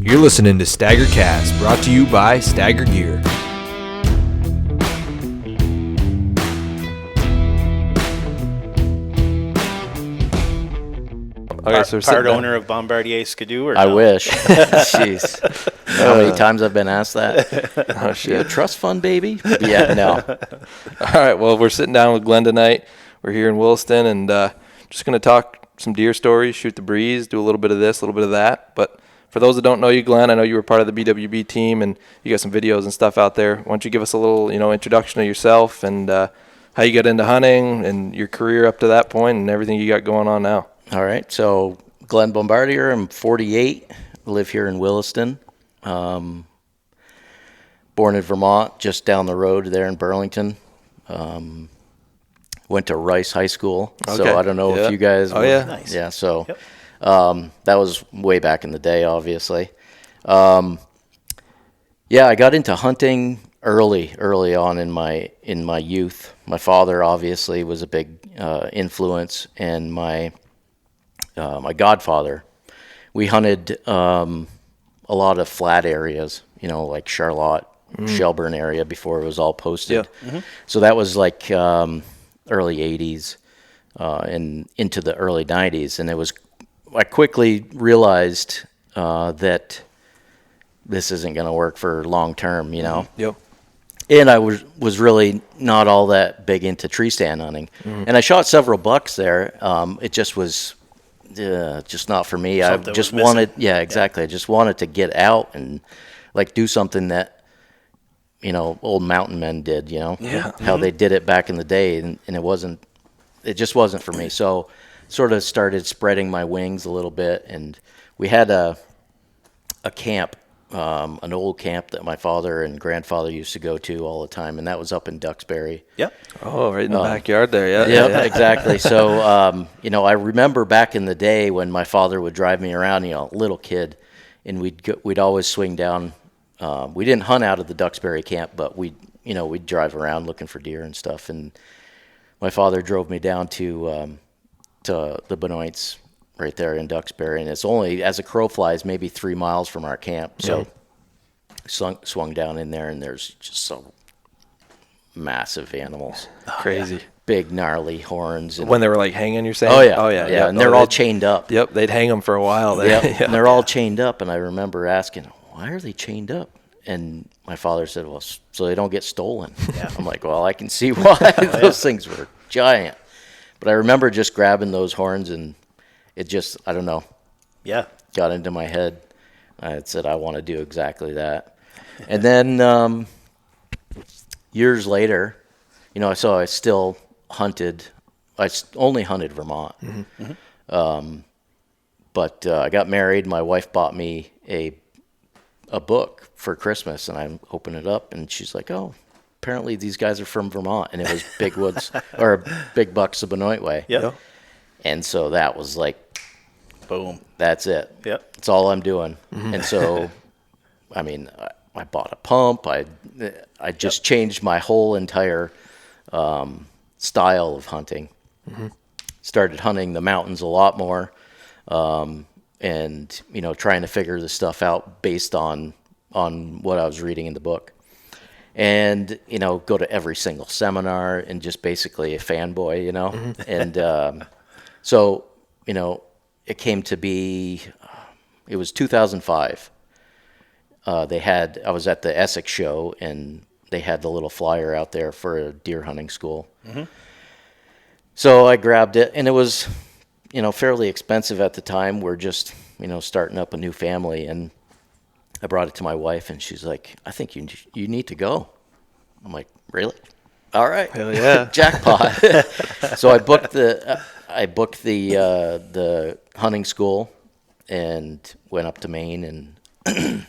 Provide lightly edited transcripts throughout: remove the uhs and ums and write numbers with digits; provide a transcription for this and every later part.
You're listening to STAGR Cast, brought to you by STAGR Gear. Okay, so Part owner of Bombardier Skidoo, or I no? wish. Jeez. How many times I've been asked that? Oh, shit. You a trust fund, baby? Yeah, no. All right, well, we're sitting down with Glenn tonight. We're here in Williston, and just going to talk some deer stories, shoot the breeze, do a little bit of this, a little bit of that. But for those that don't know you, Glenn, I know you were part of the BWB team, and you got some videos and stuff out there. Why don't you give us a little, introduction of yourself and how you got into hunting and your career up to that point and everything you got going on now. All right, so Glenn Bombardier, I'm 48, live here in Williston. Born in Vermont, just down the road there in Burlington. Went to Rice High School, Okay. so I don't know if you guys Oh, yeah. Nice. Yeah, so Yep. that was way back in the day, obviously. I got into hunting early on in my youth. My father obviously was a big influence, and my godfather. We hunted a lot of flat areas, like Charlotte, Shelburne area before it was all posted. Yeah. Mm-hmm. So that was like early 80s and into the early 90s. And I quickly realized that this isn't going to work for long term, Yep. And I was really not all that big into tree stand hunting. And I shot several bucks there. It just was just not for me. Something I just was wanted, missing. I just wanted to get out and like do something that, old mountain men did, Yeah. how they did it back in the day. And it just wasn't for me. So sort of started spreading my wings a little bit. And we had a camp, an old camp that my father and grandfather used to go to all the time. And that was up in Duxbury. Yep. Oh, right in the backyard there, yeah. Yeah, exactly. So, I remember back in the day when my father would drive me around, little kid, and we'd always swing down. We didn't hunt out of the Duxbury camp, but we'd drive around looking for deer and stuff. And my father drove me down to the Benoits right there in Duxbury, and it's only, as a crow flies, maybe 3 miles from our camp. So swung down in there, and there's just some massive animals. Crazy. Big gnarly horns. And When they were like hanging, you're saying? Oh yeah, Oh, yeah. and they're all chained up. Yep, they'd hang them for a while. Yep, Yeah. and they're all chained up. And I remember asking, why are they chained up? And my father said, well, so they don't get stolen. Yeah. I'm like, well, I can see why. Those things were giant. But I remember just grabbing those horns, and it just, I don't know, Yeah. got into my head. I said, I want to do exactly that. And then years later, so I still hunted. I only hunted Vermont. Mm-hmm. But I got married. My wife bought me a book for Christmas, and I opened it up, and she's like, oh, apparently these guys are from Vermont. And it was Big Woods, or Big Bucks of Benoit Way. Yep. And so that was like, Boom. that's it. Yep. That's all I'm doing. And so, I bought a pump. I just changed my whole entire style of hunting. Started hunting the mountains a lot more, and trying to figure the stuff out based on what I was reading in the book, and go to every single seminar and just basically a fanboy, and so it came to be. It was 2005. I was at the Essex show, and they had the little flyer out there for a deer hunting school. So I grabbed it, and it was, fairly expensive at the time. We're just, starting up a new family, and I brought it to my wife, and she's like, I think you need to go. I'm like, really? All right. Hell yeah. Jackpot. So I booked the hunting school and went up to Maine and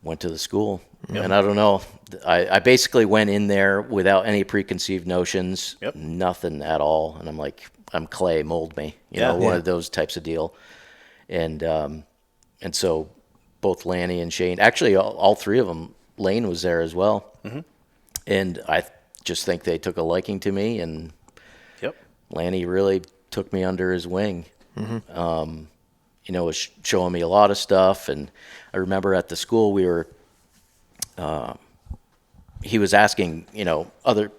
went to the school. Yep. And I don't know, I basically went in there without any preconceived notions, Yep. nothing at all. And I'm like, I'm clay, mold me, Yeah. one of those types of deal. And so both Lanny and Shane, actually all three of them, Lane was there as well. And I just think they took a liking to me, and Yep. Lanny really took me under his wing. was showing me a lot of stuff. And I remember at the school he was asking, other,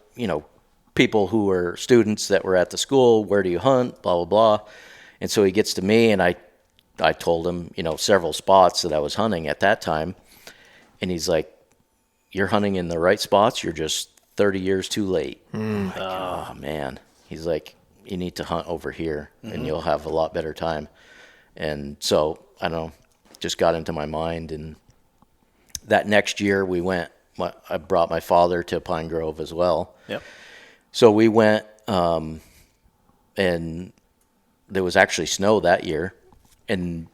people who were students that were at the school, where do you hunt, blah, blah, blah. And so he gets to me, and I told him, several spots that I was hunting at that time. And he's like, you're hunting in the right spots. You're just 30 years too late. Like, oh, man. He's like, you need to hunt over here, and you'll have a lot better time. And so, I don't know, just got into my mind. And that next year we went, I brought my father to Pine Grove as well. Yep. So we went, and there was actually snow that year, and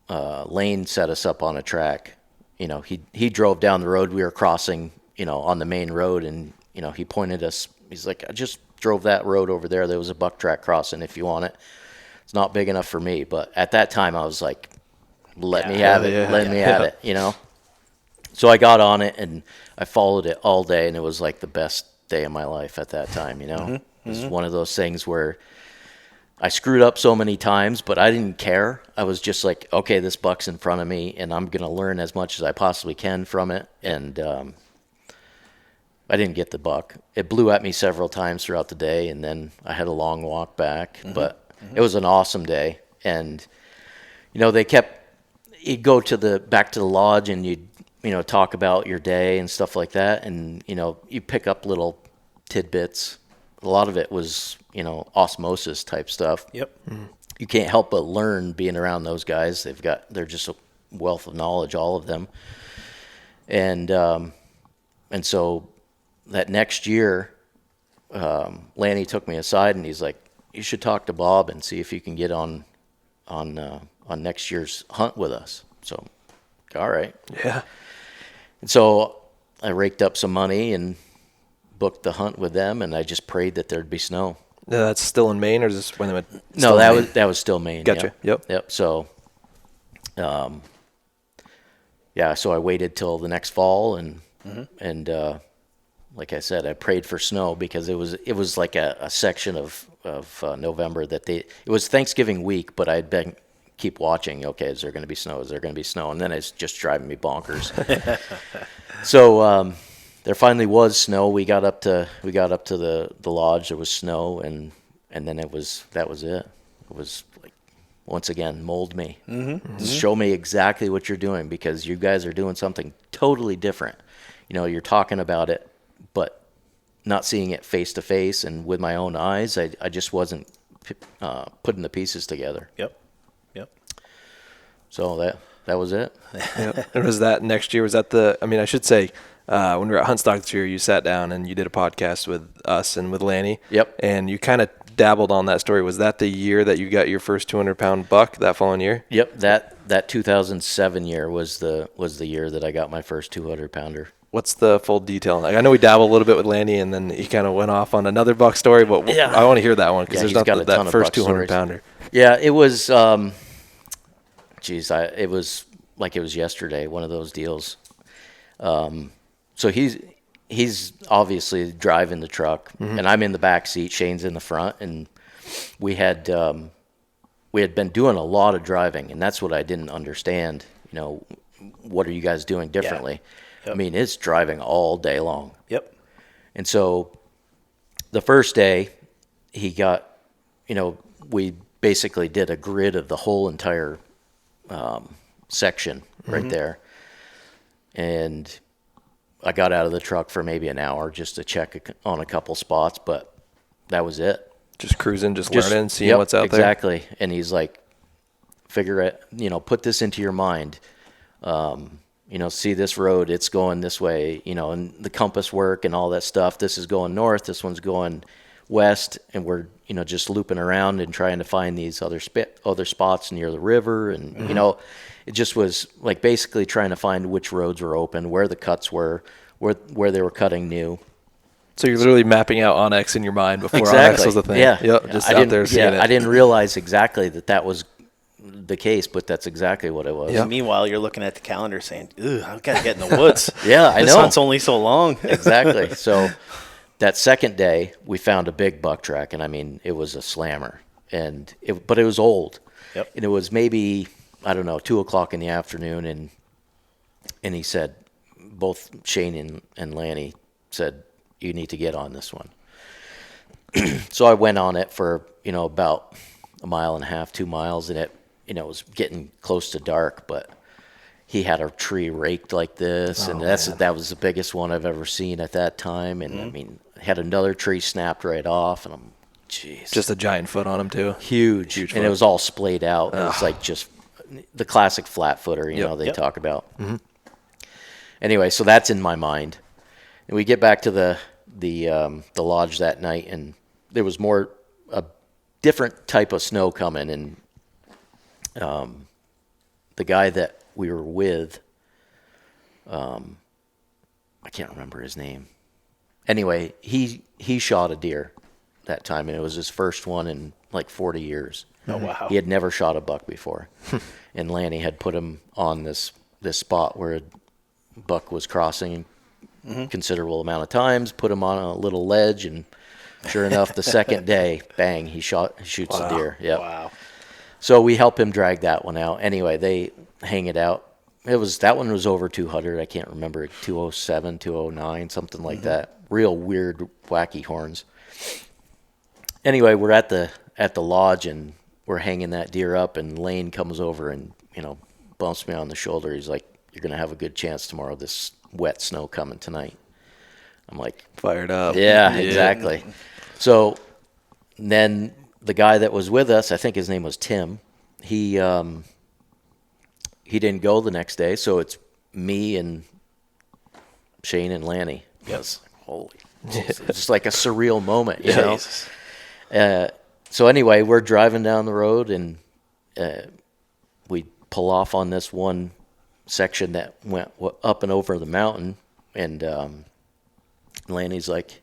Lane set us up on a track. He drove down the road we were crossing, on the main road, and, he pointed us. He's like, I just drove that road over there. There was a buck track crossing if you want it. It's not big enough for me. But at that time I was like, let me have it. So I got on it, and I followed it all day, and it was like the best day of my life at that time. It was one of those things where I screwed up so many times, but I didn't care. I was just like, okay, this buck's in front of me, and I'm going to learn as much as I possibly can from it. And I didn't get the buck. It blew at me several times throughout the day, and then I had a long walk back. But it was an awesome day. And, you'd go back to the lodge, and you'd, talk about your day and stuff like that. And, you pick up little tidbits. A lot of it was, osmosis type stuff. Yep. You can't help but learn being around those guys. They're just a wealth of knowledge, all of them. And so that next year, Lanny took me aside, and he's like, you should talk to Bob and see if you can get on next year's hunt with us. So, all right. Yeah. And so I raked up some money and booked the hunt with them, and I just prayed that there'd be snow. No, that's still in Maine, or is this when they went? No, that was still Maine. Gotcha. Yep. So, so I waited till the next fall, and like I said, I prayed for snow because it was like a section of November that it was Thanksgiving week, but I'd been keep watching. Okay, is there going to be snow? Is there going to be snow? And then it's just driving me bonkers. So there finally was snow. We got up to the lodge. There was snow, and then that was it. It was like, once again, mold me. Show me exactly what you're doing, because you guys are doing something totally different. You're talking about it, but not seeing it face to face and with my own eyes. I just wasn't putting the pieces together. Yep. So that was it. Yep. And was that next year? Was that I should say, when we were at Huntstock this year, you sat down and you did a podcast with us and with Lanny. Yep. And you kind of dabbled on that story. Was that the year that you got your first 200-pound buck that following year? Yep. That 2007 year was the year that I got my first 200-pounder. What's the full detail? I know we dabbled a little bit with Lanny, and then he kind of went off on another buck story, but I want to hear that one, because there's not that first 200-pounder. Yeah, it was, it was like it was yesterday, one of those deals. So he's obviously driving the truck, and I'm in the back seat. Shane's in the front, and we had been doing a lot of driving, and that's what I didn't understand. What are you guys doing differently? Yeah. Yep. I mean, it's driving all day long. Yep. And so the first day he got, we basically did a grid of the whole entire section right there. And I got out of the truck for maybe an hour just to check on a couple spots, but that was it. Just cruising, just learning, seeing what's out there. Exactly. And he's like, figure it, put this into your mind. See this road, it's going this way, and the compass work and all that stuff. This is going north, this one's going west, and we're, just looping around and trying to find these other spots near the river. And, it just was like basically trying to find which roads were open, where the cuts were, where they were cutting new. So you're literally mapping out Onyx in your mind before Onyx was a thing. Yeah. Yep, just out there seeing it. I didn't realize exactly that was the case, but that's exactly what it was. Yep. Meanwhile, you're looking at the calendar saying, "Ooh, I've got to get in the woods." Yeah, I know. This hunt's only so long. Exactly. So that second day, we found a big buck track, and it was a slammer, but it was old. Yep. And it was maybe, I don't know, 2:00 in the afternoon, and he said, both Shane and Lanny said, you need to get on this one. So I went on it for, about 1.5 miles, 2 miles, and it, was getting close to dark, but he had a tree raked like this, and that was the biggest one I've ever seen at that time. And I mean, had another tree snapped right off, and I'm, jeez. Just a giant foot on him too. Huge and it was all splayed out. It was like just the classic flat footer, they talk about. Mm-hmm. Anyway, so that's in my mind. And we get back to the lodge that night, and there was a different type of snow coming, and the guy that we were with, I can't remember his name. Anyway, he shot a deer that time, and it was his first one in like 40 years. Oh, wow. He had never shot a buck before. And Lanny had put him on this spot where a buck was crossing considerable amount of times, put him on a little ledge, and sure enough, the second day, bang, he shoots a deer. Yep. Wow. So we help him drag that one out. Anyway, they hang it out. That one was over 200. I can't remember, 207, 209, something like that. Real weird, wacky horns. Anyway, we're at the lodge, and we're hanging that deer up, and Lane comes over and bumps me on the shoulder. He's like, "You're gonna have a good chance tomorrow. This wet snow coming tonight." I'm like, fired up. Yeah, exactly. So then the guy that was with us, I think his name was Tim, he didn't go the next day, so it's me and Shane and Lanny. Yes. Holy, it's just like a surreal moment, you know. So anyway, we're driving down the road, and we pull off on this one section that went up and over the mountain, and Lanny's like,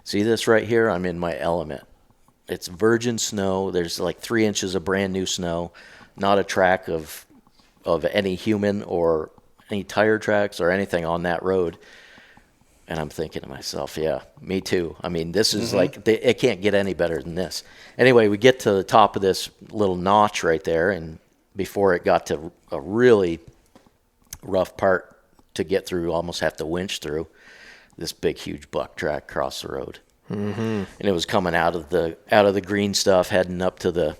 "See this right here? I'm in my element. It's virgin snow. There's like 3 inches of brand new snow, not a track of any human or any tire tracks or anything on that road." And I'm thinking to myself, yeah, me too. I mean, this is like, it can't get any better than this. Anyway, we get to the top of this little notch right there, and before it got to a really rough part to get through, almost have to winch through, this big, huge buck track across the road. Mm-hmm. And it was coming out of the green stuff, heading up to the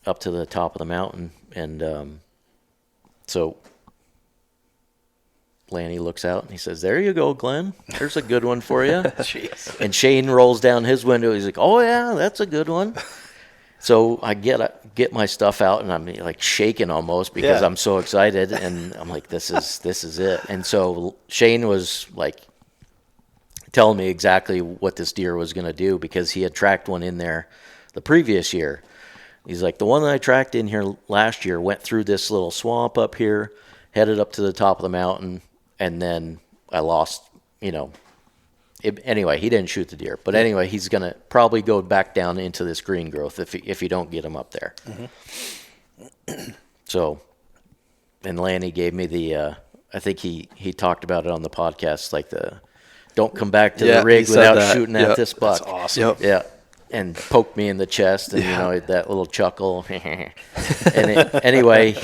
top of the mountain. And so Lanny looks out and he says, "There you go, Glenn. There's a good one for you." Jeez. And Shane rolls down his window. He's like, "Oh yeah, that's a good one." So I get my stuff out, and I'm like shaking almost because I'm so excited, and I'm like, this is it. And so Shane was like telling me exactly what this deer was going to do, because he had tracked one in there the previous year. He's like, "The one that I tracked in here last year went through this little swamp up here, headed up to the top of the mountain, and then I lost, anyway, he didn't shoot the deer. But anyway, he's going to probably go back down into this green growth if you don't get him up there." Mm-hmm. So, and Lanny gave me I think he talked about it on the podcast, like don't come back to the rig without shooting at this buck. That's awesome. Yeah. And poked me in the chest, and, that little chuckle. Anyway,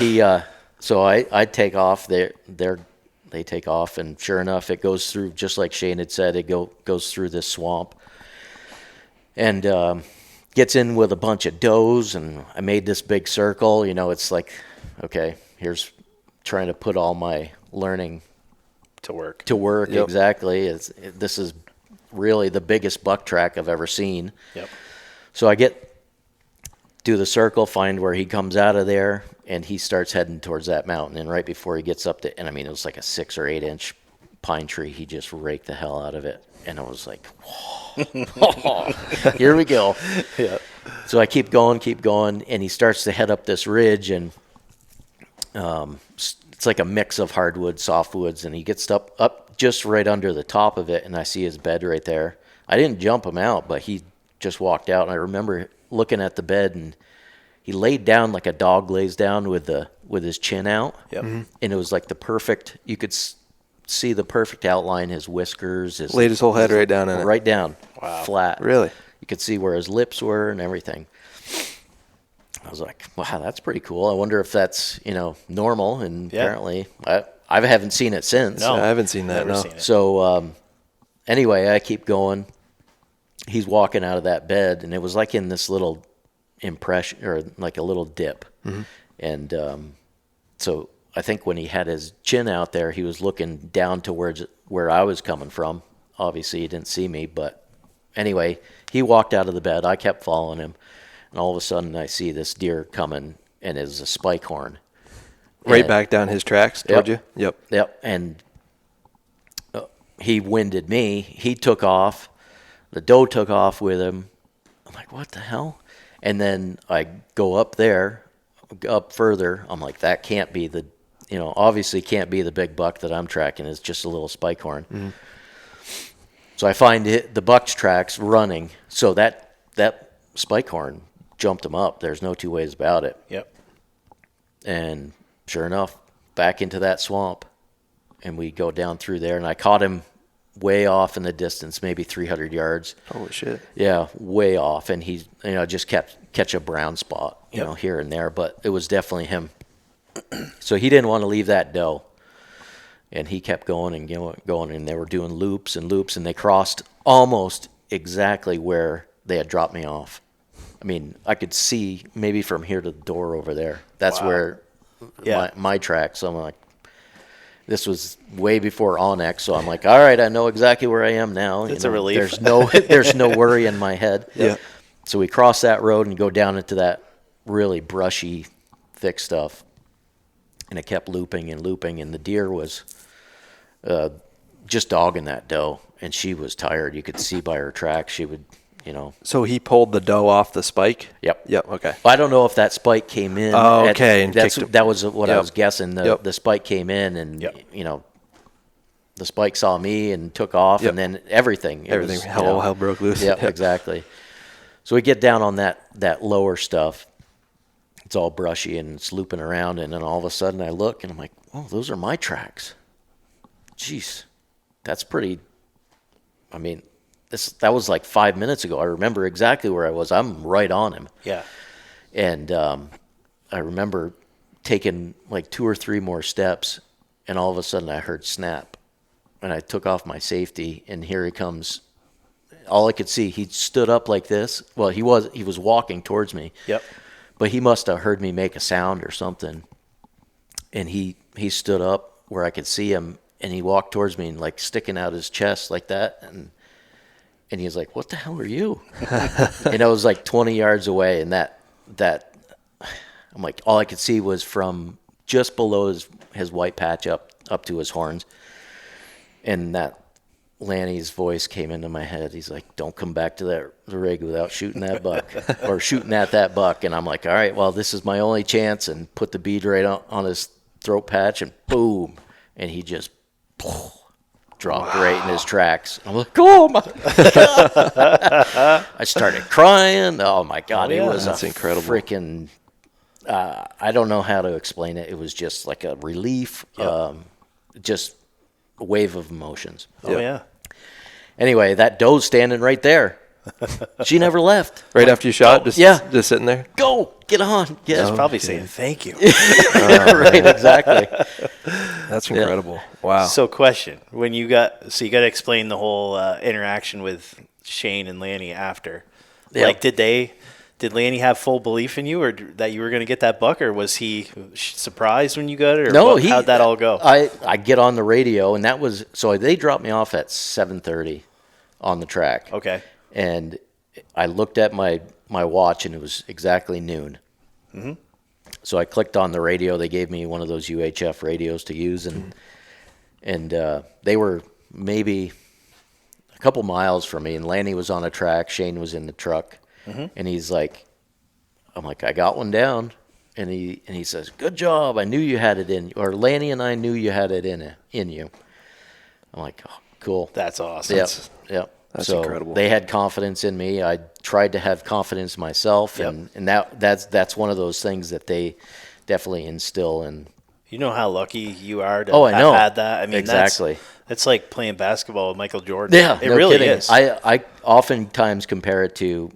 so I take off. They take off, and sure enough, it goes through, just like Shane had said, it goes through this swamp, and gets in with a bunch of does, and I made this big circle. It's like, okay, here's trying to put all my learning to work. Yep. Exactly. This is really the biggest buck track I've ever seen. Yep. So I do the circle, find where he comes out of there, and he starts heading towards that mountain. And right before he gets up to, and I mean, it was like a 6 or 8 inch pine tree. He just raked the hell out of it. And I was like, whoa, here we go. Yeah. So I keep going, and he starts to head up this ridge, and it's like a mix of hardwood, softwoods, and he gets up just right under the top of it, and I see his bed right there. I didn't jump him out, but he just walked out, and I remember looking at the bed, and he laid down like a dog lays down with his chin out. Yep. Mm-hmm. And it was like the perfect, you could see the perfect outline, his whiskers. Laid his whole head right down in it. Right down. Wow. Flat. Really? You could see where his lips were and everything. I was like, wow, that's pretty cool. I wonder if that's, normal. And apparently I haven't seen it since. No, I haven't seen that. never No. seen it. So anyway, I keep going. He's walking out of that bed, and it was like in this little impression, or like a little dip. And so I think when he had his chin out there, he was looking down towards where I was coming from. Obviously, he didn't see me, but anyway, he walked out of the bed. I kept following him, and all of a sudden I see this deer coming, and it's a spike horn. Right And- back down his tracks toward you? Yep. Yep, and he winded me. He took off. The doe took off with him. I'm like, what the hell? And then I go up further. I'm like, that can't be obviously can't be the big buck that I'm tracking. It's just a little spike horn. So I find the buck's tracks running. So that spike horn jumped him up. There's no two ways about it. Yep. And sure enough, back into that swamp. And we go down through there, and I caught him way off in the distance, maybe 300 yards. Holy shit. Yeah, way off. And he, just catch a brown spot, here and there. But it was definitely him. So he didn't want to leave that doe. And he kept going and going, and they were doing loops and loops, and they crossed almost exactly where they had dropped me off. I mean, I could see maybe from here to the door over there. That's where my tracks. So I'm like, this was way before Onyx, so I'm like, all right, I know exactly where I am now. It's a relief. There's no worry in my head. Yeah. So we cross that road and go down into that really brushy, thick stuff. And it kept looping and looping, and the deer was just dogging that doe, and she was tired. You could see by her tracks she would, So he pulled the doe off the spike? Yep. Yep, okay. I don't know if that spike came in. Oh, okay, and kicked him. That was what I Yep. was guessing. The spike came in, and the spike saw me and took off, Yep. and then everything. Hell broke loose. Yep, exactly. So we get down on that lower stuff. It's all brushy and it's looping around, and then all of a sudden I look and I'm like, oh, those are my tracks. Jeez, that's pretty. I mean, that was like 5 minutes ago. I remember exactly where I was. I'm right on him. Yeah. And I remember taking like 2 or 3 more steps, and all of a sudden I heard snap, and I took off my safety, and here he comes. All I could see, he stood up like this. Well, he was walking towards me. Yep. But he must have heard me make a sound or something. And he stood up where I could see him, and he walked towards me and like sticking out his chest like that. And he was like, what the hell are you? And I was like 20 yards away, and that I'm like, all I could see was from just below his white patch up to his horns. And that Lanny's voice came into my head. He's like, don't come back to the rig without shooting that buck or shooting at that buck. And I'm like, all right, well, this is my only chance, and put the bead right on his throat patch, and boom. And he just dropped right in his tracks. I'm like, oh my God. I started crying. Oh my God. It was That's incredible. Freaking, I don't know how to explain it. It was just like a relief, just a wave of emotions. Oh, yeah. Anyway, that doe's standing right there. She never left. Right after you shot? Just sitting there? Go, get on. He's Yeah, probably saying thank you. right, exactly. That's incredible. Wow. So, question: you got to explain the whole interaction with Shane and Lanny after. Yeah. Like, did Lanny have full belief in you, or that you were going to get that buck, or was he surprised when you got it? Or No, how'd that all go? I get on the radio, and that was so they dropped me off at 7:30 on the track. Okay. And I looked at my watch, and it was exactly noon. Mm-hmm. So I clicked on the radio. They gave me one of those UHF radios to use, and they were maybe a couple miles from me. And Lanny was on a track. Shane was in the truck, and he's like, "I'm like, I got one down." And he says, "Good job. I knew you had it in you." Or Lanny and I knew you had it in you. I'm like, "Oh, cool." That's awesome. Yep. That's so incredible. They had confidence in me. I tried to have confidence myself, and that's one of those things that they definitely instill in. You know how lucky you are to I know. have had that? I mean, Exactly. That's like playing basketball with Michael Jordan. Yeah, it no really kidding. is. I oftentimes compare it to,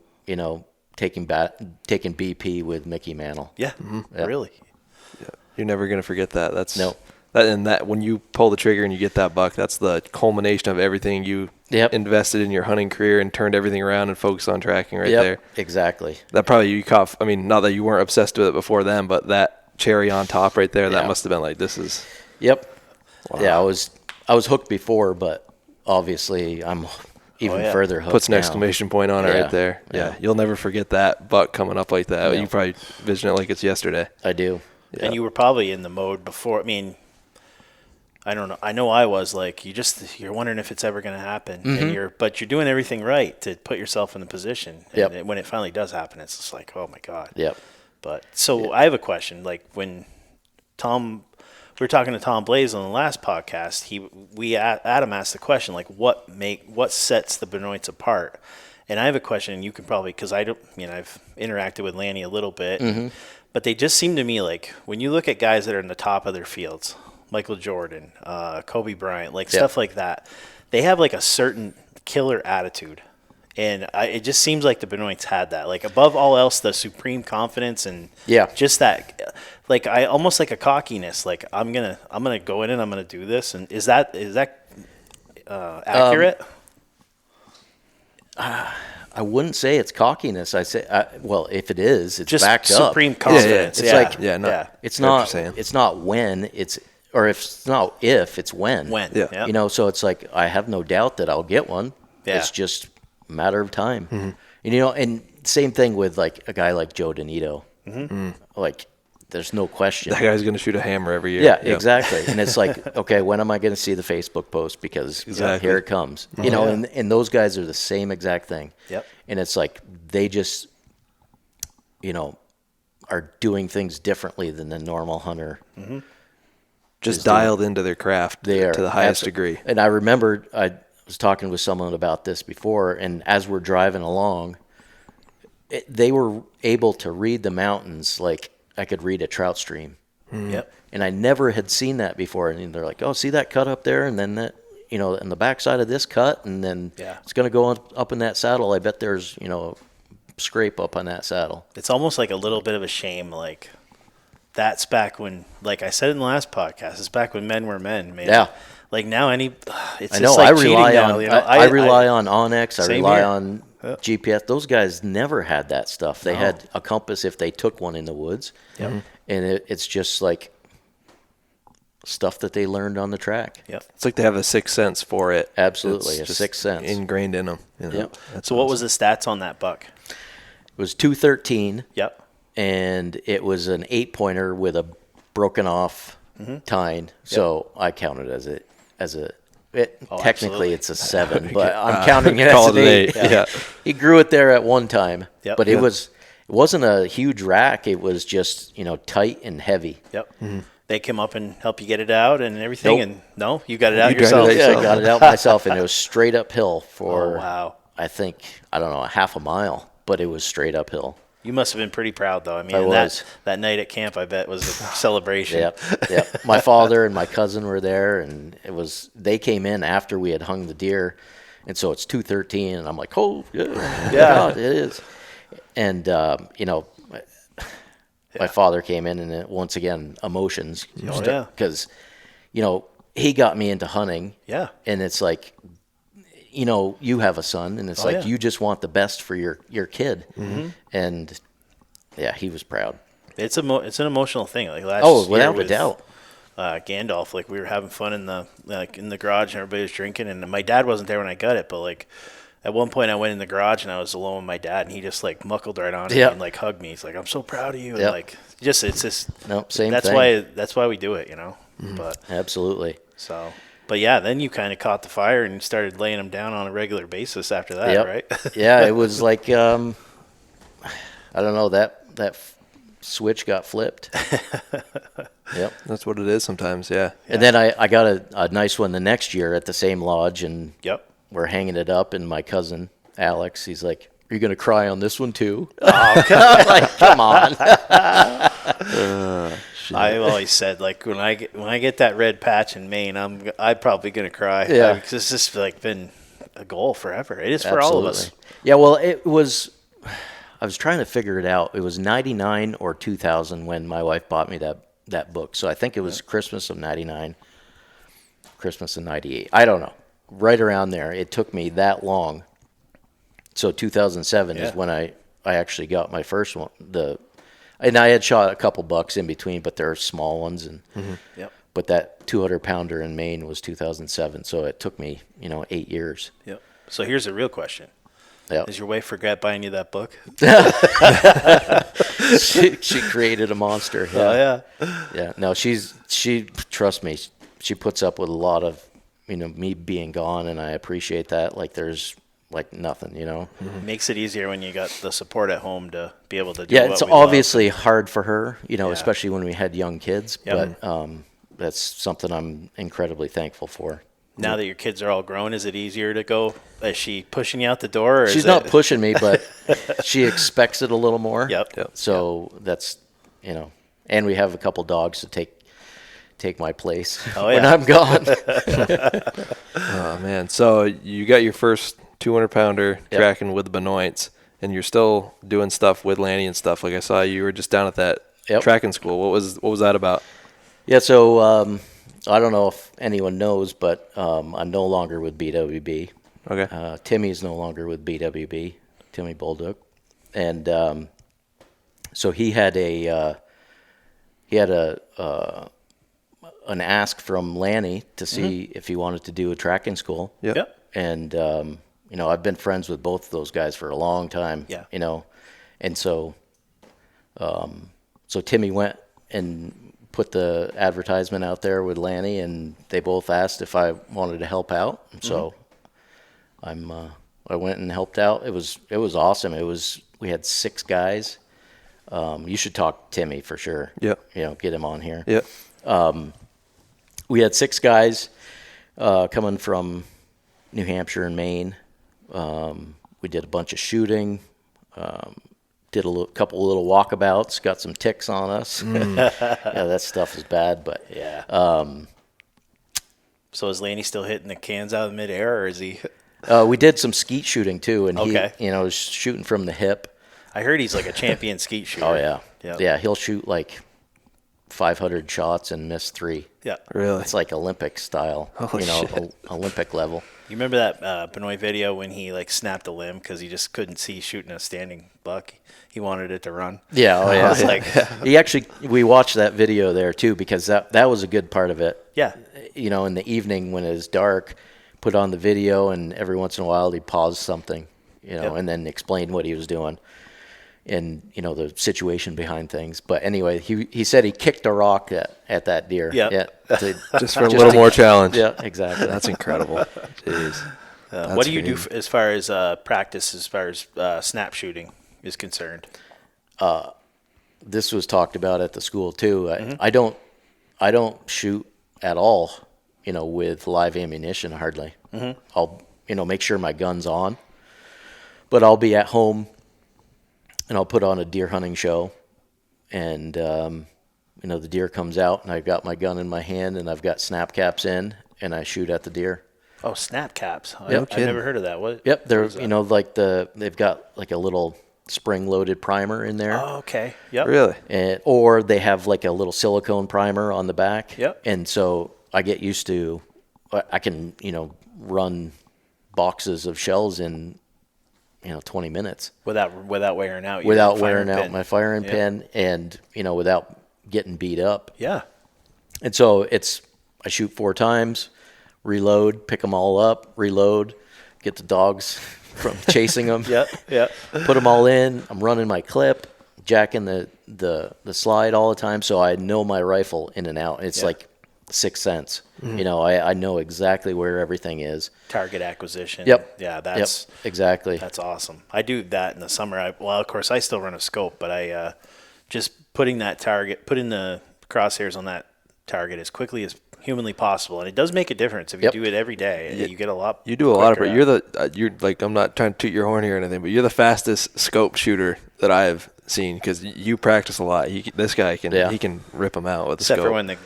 taking BP with Mickey Mantle. Yeah, Yeah. really. You're never going to forget that. That's No. that when you pull the trigger and you get that buck, that's the culmination of everything you invested in your hunting career and turned everything around and focused on tracking there. Exactly. That probably you caught. I mean, not that you weren't obsessed with it before then, but that cherry on top right there, that must have been like, this is. Yep. Wow. Yeah, I was hooked before, but obviously I'm even further hooked. Puts an now. exclamation point on it right there. Yeah, you'll never forget that buck coming up like that. You probably vision it like it's yesterday. I do. Yeah. And you were probably in the mode before. I mean, I don't know. I know I was like, you're wondering if it's ever going to happen, but you're doing everything right to put yourself in the position. And when it finally does happen, it's just like, oh my God. Yep. But so I have a question. Like when we were talking to Tom Blaze on the last podcast, Adam asked the question, like what sets the Benoits apart? And I have a question. You can probably, because I've interacted with Lanny a little bit. But they just seem to me like when you look at guys that are in the top of their fields, Michael Jordan, Kobe Bryant, stuff like that, they have like a certain killer attitude. And it just seems like the Benoits had that. Like above all else, the supreme confidence and just that, like almost like a cockiness. Like I'm gonna go in and I'm gonna do this. And is that accurate? I wouldn't say it's cockiness. I say, well, if it is, it's just backed up. Supreme confidence. It's like, it's not. It's not when. It's or if it's not if, it's when. When. Yeah. You know, so it's like I have no doubt that I'll get one. Yeah. It's just a matter of time. And, you know, and same thing with like a guy like Joe Donito. Like, there's no question. That guy's going to shoot a hammer every year. Yeah, exactly. And it's like, okay, when am I going to see the Facebook post? Because here it comes. You know, and those guys are the same exact thing. Yep. And it's like they just, you know, are doing things differently than the normal hunter. Just dialed into their craft to the highest degree. And I remember I was talking with someone about this before, and as we're driving along, they were able to read the mountains like I could read a trout stream. Yep. And I never had seen that before. And they're like, oh, see that cut up there? And then that, you know, and the backside of this cut, and then it's going to go up in that saddle. I bet there's, you know, a scrape up on that saddle. It's almost like a little bit of a shame. Like that's back when, like I said in the last podcast, it's back when men were men, man. Yeah. Like now it's I just know, like I rely cheating on, now, you know? I rely on Onyx. I rely here. on GPS. Those guys never had that stuff. They had a compass if they took one in the woods. And it's just like stuff that they learned on the track. It's like they have a sixth sense for it. Absolutely, It's a sixth sense. ingrained in them. You know? So what was the stats on that buck? It was 213. Yep. And it was an 8-pointer with a broken off tine. So I counted as a technically absolutely. it's a 7, but I'm counting it Call as an it 8. an 8. Yeah. He grew it there at one time, but it was. It wasn't a huge rack. It was just, you know, tight and heavy. Yep. They come up and help you get it out and everything. Nope. And no, you got it out You yourself. got it Yeah, I got it out myself, and it was straight uphill for, I think, I don't know, a half a mile, but it was straight uphill. You must have been pretty proud, though. I mean, I was. That night at camp, I bet, was a celebration. Yep. My father and my cousin were there, and they came in after we had hung the deer, and so it's 213, and I'm like, oh, yeah, it is. And, you know, my father came in, and once again, emotions. Because, you know, he got me into hunting. Yeah. And it's like, you know, you have a son, and it's you just want the best for your kid. And, yeah, he was proud. It's an emotional thing. Like last year without with a doubt. Gandalf, like we were having fun in the garage, and everybody was drinking, and my dad wasn't there when I got it, but like at one point I went in the garage and I was alone with my dad, and he just like muckled right on it and like hugged me. He's like, I'm so proud of you. And like it's just same that's thing. That's why we do it, you know. But Absolutely. so, but yeah, then you kind of caught the fire and started laying them down on a regular basis after that, right? Yeah, it was like I don't know, that switch got flipped. Yep. That's what it is sometimes, yeah. And then I got a nice one the next year at the same lodge, and we're hanging it up, and my cousin Alex, he's like, "Are you gonna cry on this one too?" Oh, come on. I've always said, like, when I get that red patch in Maine, I'm probably gonna cry. Yeah, because it's just like been a goal forever. It is for all of us. Yeah, well, it was. I was trying to figure it out. It was 99 or 2000 when my wife bought me that book. So I think it was Christmas of 99, Christmas of 98. I don't know. Right around there. It took me that long. So 2007 is when I actually got my first one. And I had shot a couple bucks in between, but they're small ones. And but that 200-pounder in Maine was 2007. So it took me, 8 years. Yep. So here's a real question. Yep. Does your wife regret buying you that book? She created a monster. Yeah. Oh, yeah. Yeah. No, she trust me, she puts up with a lot of, me being gone, and I appreciate that. Like there's like nothing, Makes it easier when you got the support at home to be able to do Yeah, what it's we love. obviously hard for her, especially when we had young kids, Yep. but that's something I'm incredibly thankful for. Now that your kids are all grown, is it easier to go? Is she pushing you out the door? Or She's not pushing me, but she expects it a little more. Yep. So that's, and we have a couple dogs to take my place when I'm gone. Oh, man. So you got your first 200-pounder tracking with the Benoits, and you're still doing stuff with Lanny and stuff. Like I saw you were just down at that tracking school. What was that about? Yeah, so I don't know if anyone knows, but I'm no longer with BWB. Okay. Timmy's no longer with BWB, Timmy Bolduc. And so he had an ask from Lanny to see if he wanted to do a tracking school. Yep. And I've been friends with both of those guys for a long time. Yeah. And so Timmy went and put the advertisement out there with Lanny, and they both asked if I wanted to help out. And so I went and helped out. It was awesome. We had 6 guys. You should talk to Timmy for sure. Yep. Get him on here. Yep. We had 6 guys coming from New Hampshire and Maine. We did a bunch of shooting. Did couple little walkabouts. Got some ticks on us. Yeah, that stuff is bad, but So is Laney still hitting the cans out of midair, or is he? we did some skeet shooting too, and Okay. he, was shooting from the hip. I heard he's like a champion skeet shooter. Oh yeah, Yep. yeah. He'll shoot like 500 shots and miss 3. Yeah. Really? It's like Olympic style, shit. Olympic level. You remember that Benoit video when he like snapped a limb because he just couldn't see shooting a standing buck? He wanted it to run. Yeah, oh yeah. It's like, We watched that video there too, because that was a good part of it. yeah, In the evening when it was dark, put on the video, and every once in a while he'd pause something, and then explain what he was doing and, the situation behind things. But anyway, he said he kicked a rock at that deer. Yep. Yeah. Just for a little more challenge. Yeah, exactly. That's incredible. Jeez. what do you do as far as practice, as far as snap shooting is concerned? This was talked about at the school too. I don't shoot at all, with live ammunition hardly. I'll, make sure my gun's on, but I'll be at home and I'll put on a deer hunting show, and the deer comes out and I've got my gun in my hand and I've got snap caps in and I shoot at the deer. Oh, snap caps. Yep. I've never heard of that. What? Yep, they're what is that? they've got like a little spring-loaded primer in there. Oh, okay. Yep. Really? Or they have like a little silicone primer on the back. Yep. And so I get used to, I can, run boxes of shells in, 20 minutes. Without wearing out. Without wearing out my firing Yep. pin, and, without getting beat up. Yeah. And so I shoot 4 times, reload, pick them all up, reload, get the dogs from chasing them. Yep. Put them all in. I'm running my clip, jacking the slide all the time, so I know my rifle in and out. It's like sixth sense. I know exactly where everything is. Target acquisition. Yep. Yeah, that's exactly. That's awesome. I do that in the summer. Of course, I still run a scope, but I just putting the crosshairs on that target as quickly as humanly possible, and it does make a difference if you do it every day. You get a lot. You do a lot of it. You're like, I'm not trying to toot your horn here or anything, but you're the fastest scope shooter that I've seen, because you practice a lot. This guy he can rip them out with the scope.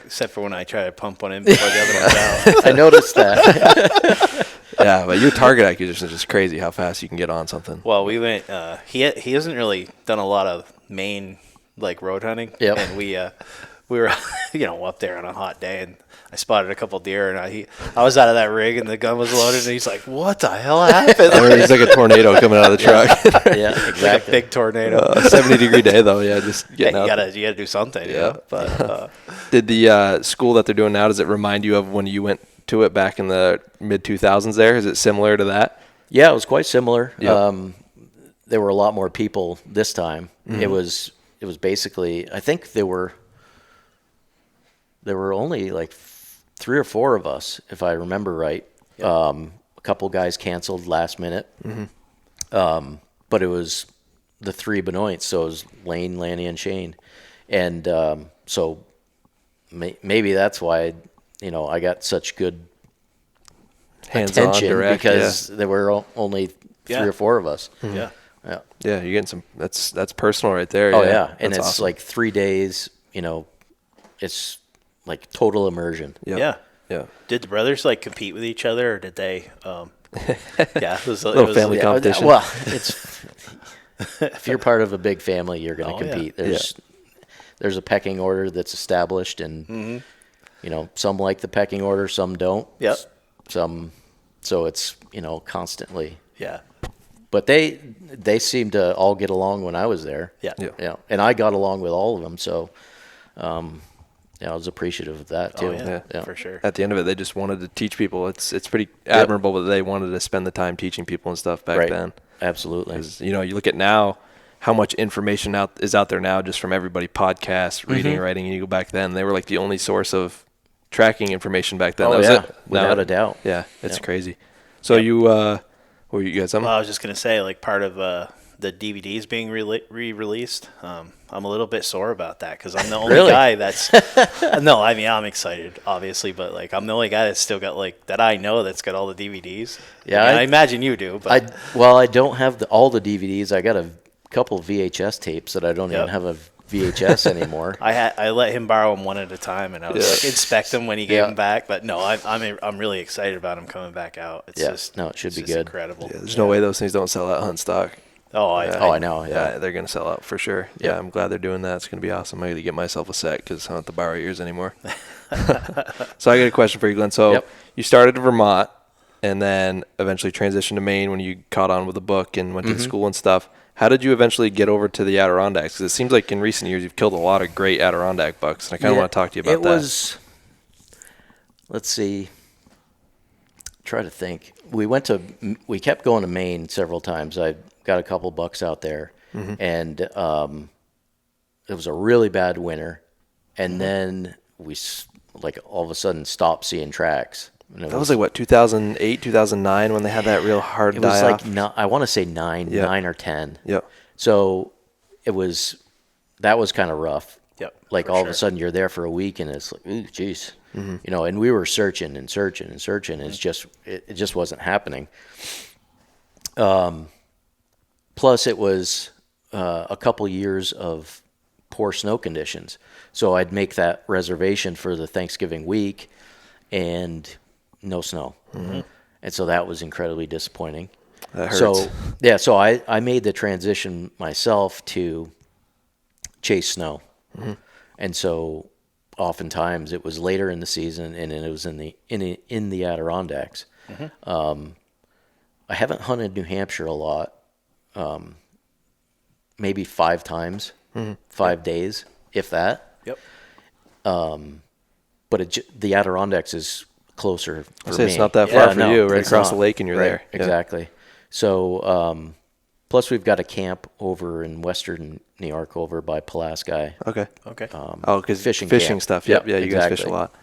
Except for when I try to pump one in before the other one's out. I noticed that. Yeah, but your target acquisition is just crazy how fast you can get on something. Well, we went. He hasn't really done a lot of Maine like road hunting. Yep. And we were up there on a hot day, and I spotted a couple deer, and I was out of that rig, and the gun was loaded, and he's like, "What the hell happened?" It's like a tornado coming out of the truck. Yeah, Like exactly. a big tornado. 70-degree day though. Yeah, just Yeah, getting you out. gotta do something. Yeah. But Did the school that they're doing now, does it remind you of when you went to it back in the mid 2000s? There, is it similar to that? Yeah, it was quite similar. Yep. There were a lot more people this time. It was basically, I think there were only like 3 or 4 of us, if I remember right. A couple guys canceled last minute. But it was the 3 Benoits, so it was Lane, Lanny, and Shane. And so maybe that's why, I got such good Hands-on, attention direct, because there were only 3 or 4 of us. yeah. Yeah. Yeah, you're getting some. That's personal right there. Oh yeah, and That's it's awesome. like 3 days. It's like total immersion. Yep. Yeah. Yeah. Did the brothers like compete with each other, or did they? Yeah, it was Little family competition. Well, it's if you're part of a big family, you're going to Oh, yeah. compete. There's a pecking order that's established, and some like the pecking order, some don't. Yep. So it's constantly. Yeah. But they seemed to all get along when I was there. Yeah. Yeah. And I got along with all of them, so I was appreciative of that too. Oh, yeah, Yeah. for sure. At the end of it, they just wanted to teach people. It's pretty admirable that they wanted to spend the time teaching people and stuff back Right. then. Absolutely. 'Cause, you look at now how much information is out there now just from everybody, podcasts, reading, writing, and you go back then, they were like the only source of tracking information back then. Oh, That was yeah, it. without a doubt. Yeah, it's Yeah. crazy. So you, what were you guys? Well, I was just gonna say, like, part of the DVDs being re-released. I'm a little bit sore about that because I'm the only Really? guy that's. No, I mean I'm excited, obviously, but like I'm the only guy that's still got that I know that's got all the DVDs. Yeah, I imagine you do, but I don't have all the DVDs. I got a couple of VHS tapes that I don't even Yep. have a VHS anymore. I let him borrow them one at a time, and I was like inspect them when he gave Yeah. them back. But no, I'm really excited about him coming back out. It's Yeah. just No, it should it's be just good. incredible. Yeah, there's no way those things don't sell out hunt stock. Oh, I know. Yeah. They're going to sell out for sure. Yeah, Yep. I'm glad they're doing that. It's going to be awesome. I got to get myself a set because I don't have to borrow yours anymore. So I got a question for you, Glenn. So Yep. you started in Vermont and then eventually transitioned to Maine when you caught on with the book and went to the school and stuff. How did you eventually get over to the Adirondacks? Because it seems like in recent years you've killed a lot of great Adirondack bucks, and I kind of want to talk to you about that. Let's see. Try to think. We kept going to Maine several times. I got a couple bucks out there, and it was a really bad winter. And then we all of a sudden stopped seeing tracks. And That was like, what, 2008, 2009 when they had that real hard it was die like off? I want to say 9 Yeah. 9 or 10. Yep. So that was kind of rough. Yep. Like for all of sure. a sudden you're there for a week and it's like, ooh, geez, and we were searching and searching and searching. It's just, it just wasn't happening. Plus it was a couple years of poor snow conditions. So I'd make that reservation for the Thanksgiving week and no snow. And so that was incredibly disappointing. That hurts. So I made the transition myself to chase snow. And so oftentimes it was later in the season and it was in the Adirondacks. I haven't hunted New Hampshire a lot. Maybe 5 times, 5 days, if that. Yep. But the Adirondacks is closer for Say me. it's not that far for no, you, right it's across the not. lake and you're Right, there. Yeah. Exactly. So, plus we've got a camp over in western New York over by Pulaski. Okay. Okay. Oh, because fishing fishing camp. stuff. Yep. Yep, Yeah, you guys fish a exactly. lot.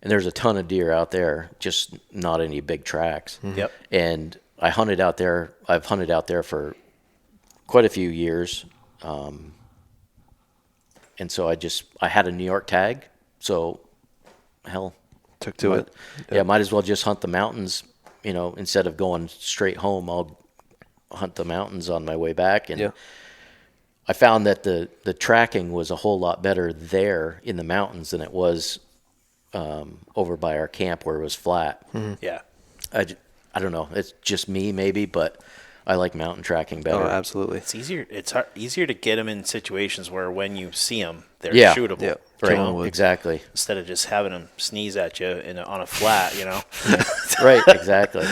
And there's a ton of deer out there, just not any big tracks. Yep. And I hunted out there. I've hunted out there for quite a few years. And so I had a New York tag. So, hell, Took to it. yeah, might as well just hunt the mountains. Instead of going straight home, I'll hunt the mountains on my way back. And Yeah. I found that the tracking was a whole lot better there in the mountains than it was over by our camp where it was flat. Yeah. I don't know. It's just me maybe, but I like mountain tracking better. Oh, absolutely. It's easier. It's easier to get them in situations where when you see them, they're Yeah. shootable. Yeah. Right. Killing woods. Exactly. Instead of just having them sneeze at you on a flat, Right. Exactly.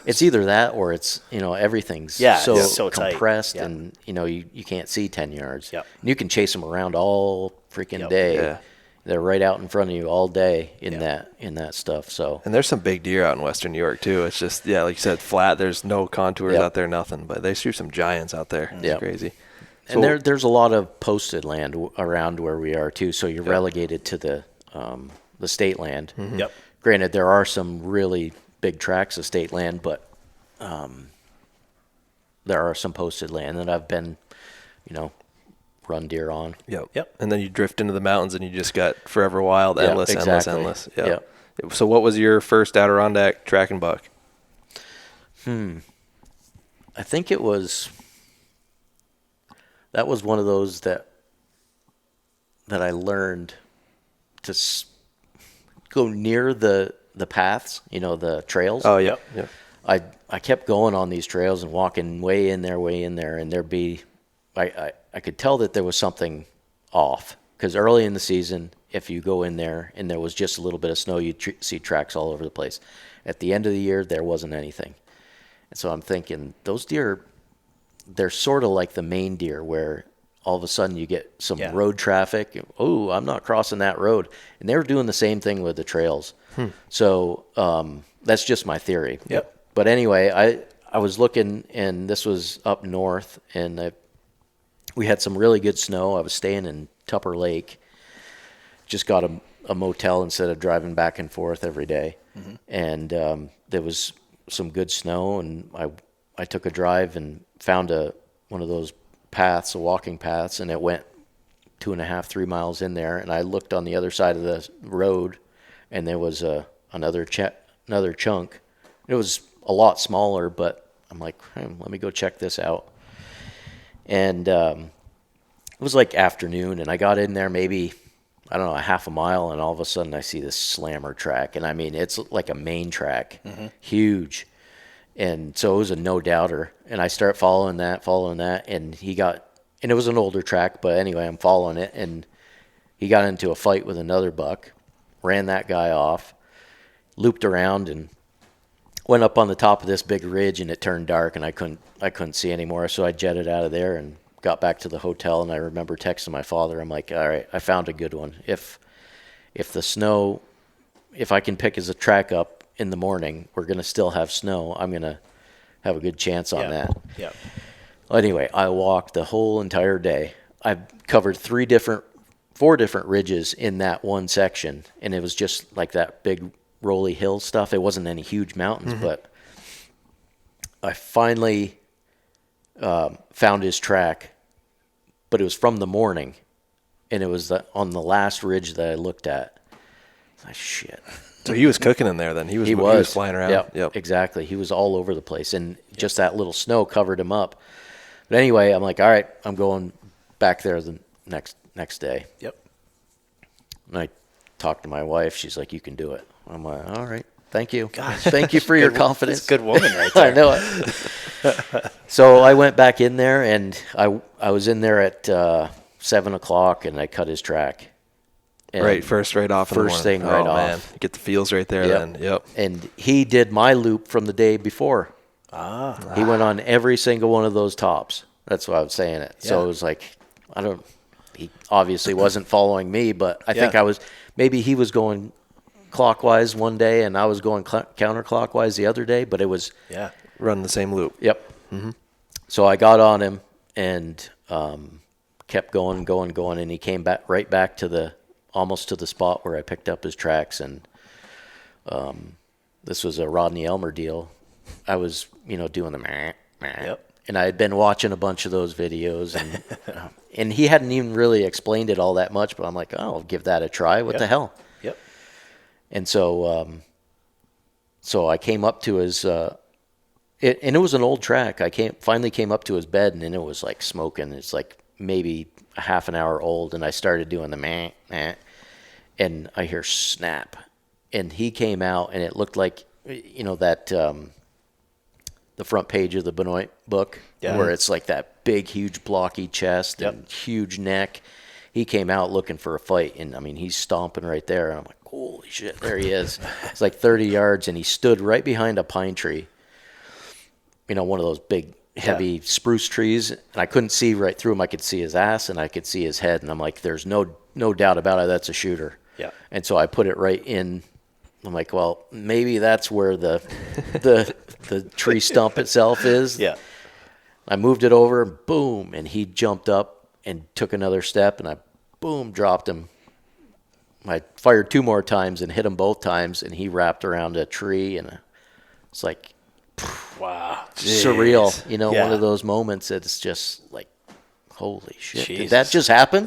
It's either that or it's, everything's so tight. compressed Yeah. and, you can't see 10 yards. Yep. And you can chase them around all freaking Yep. day. Yeah. They're right out in front of you all day in Yeah. that stuff. So And there's some big deer out in western New York too. It's just like you said, flat. There's no contours Yep. out there, nothing. But they shoot some giants out there. It's Yep. crazy. and there's a lot of posted land around where we are too. So you're relegated to the state land. Yep. Granted, there are some really big tracts of state land, but there are some posted land that I've been, run deer on. Yep. And then you drift into the mountains and you just got forever wild, Yeah, endless. exactly. Yep. So what was your first Adirondack tracking buck? I think that was one of those that I learned to go near the paths, the trails. Oh, yeah. Yeah. I kept going on these trails and walking way in there, and there'd be, I could tell that there was something off because early in the season, if you go in there and there was just a little bit of snow, you'd see tracks all over the place. At the end of the year, there wasn't anything. And so I'm thinking those deer, they're sort of like the Maine deer where all of a sudden you get some road traffic. Oh, I'm not crossing that road. And they were doing the same thing with the trails. So that's just my theory. Yep. But anyway, I was looking, and this was up north, and we had some really good snow. I was staying in Tupper Lake. Just got a motel instead of driving back and forth every day. And there was some good snow, and I took a drive and found one of those paths, walking paths, and it went 2.5, 3 miles in there. And I looked on the other side of the road, and there was another chunk. It was a lot smaller, but I'm like, let me go check this out. And it was like afternoon, and I got in there maybe, I don't know, a half a mile, and all of a sudden I see this slammer track. And I mean, it's like a Maine track, huge. And so it was a no-doubter. And I start following that, and it was an older track, but anyway, I'm following it, and he got into a fight with another buck, ran that guy off, looped around, and went up on the top of this big ridge, and it turned dark, and I couldn't see anymore. So I jetted out of there and got back to the hotel, and I remember texting my father. I'm like, all right, I found a good one. If the snow, if I can pick as a track up in the morning, we're going to still have snow. I'm going to have a good chance on that. Yeah. Anyway, I walked the whole entire day. I covered 4 different ridges in that one section, and it was just like that big rolly hill stuff. It wasn't any huge mountains, but I finally found his track, but it was from the morning, and it was on the last ridge that I looked at. Like, shit. So he was cooking in there then. He was flying around. Yep, exactly. He was all over the place, and just that little snow covered him up. But anyway, I'm like, all right, I'm going back there the next day. Yep. And I talked to my wife. She's like, you can do it. I'm like, all right, thank you. Gosh. Thank you for your confidence. That's a good woman right there. I know it. So I went back in there, and I was in there at 7 o'clock, and I cut his track. And Right off. First thing right off. Man. You get the feels right there then. Yep. And he did my loop from the day before. He went on every single one of those tops. That's why I was saying it. So it was like, he obviously wasn't following me, but I think maybe he was going clockwise one day and I was going counterclockwise the other day, but it was running the same loop. Yep. So I got on him and kept going, and he came right back to almost to the spot where I picked up his tracks. And this was a Rodney Elmer deal. I was, doing the meh. And I had been watching a bunch of those videos, and he hadn't even really explained it all that much, but I'm like, I'll give that a try. What the hell? Yep. And so I came up to his, and it was an old track. I finally came up to his bed, and then it was like smoking. It's like maybe a half an hour old, and I started doing the meh, and I hear snap, and he came out, and it looked like that the front page of the Benoit book, where it's like that big, huge, blocky chest and huge neck. He came out looking for a fight, and I mean, he's stomping right there. And I'm like, holy shit, there he is. It's like 30 yards, and he stood right behind a pine tree. One of those big, heavy spruce trees, and I couldn't see right through him. I could see his ass, and I could see his head, and I'm like, there's no doubt about it. That's a shooter. Yeah. And so I put it right in. I'm like, well, maybe that's where the tree stump itself is. Yeah. I moved it over, boom, and he jumped up and took another step, and I, boom, dropped him. I fired 2 more times and hit him both times, and he wrapped around a tree, and it's like, wow, surreal. One of those moments that's just like, holy shit, did that just happen?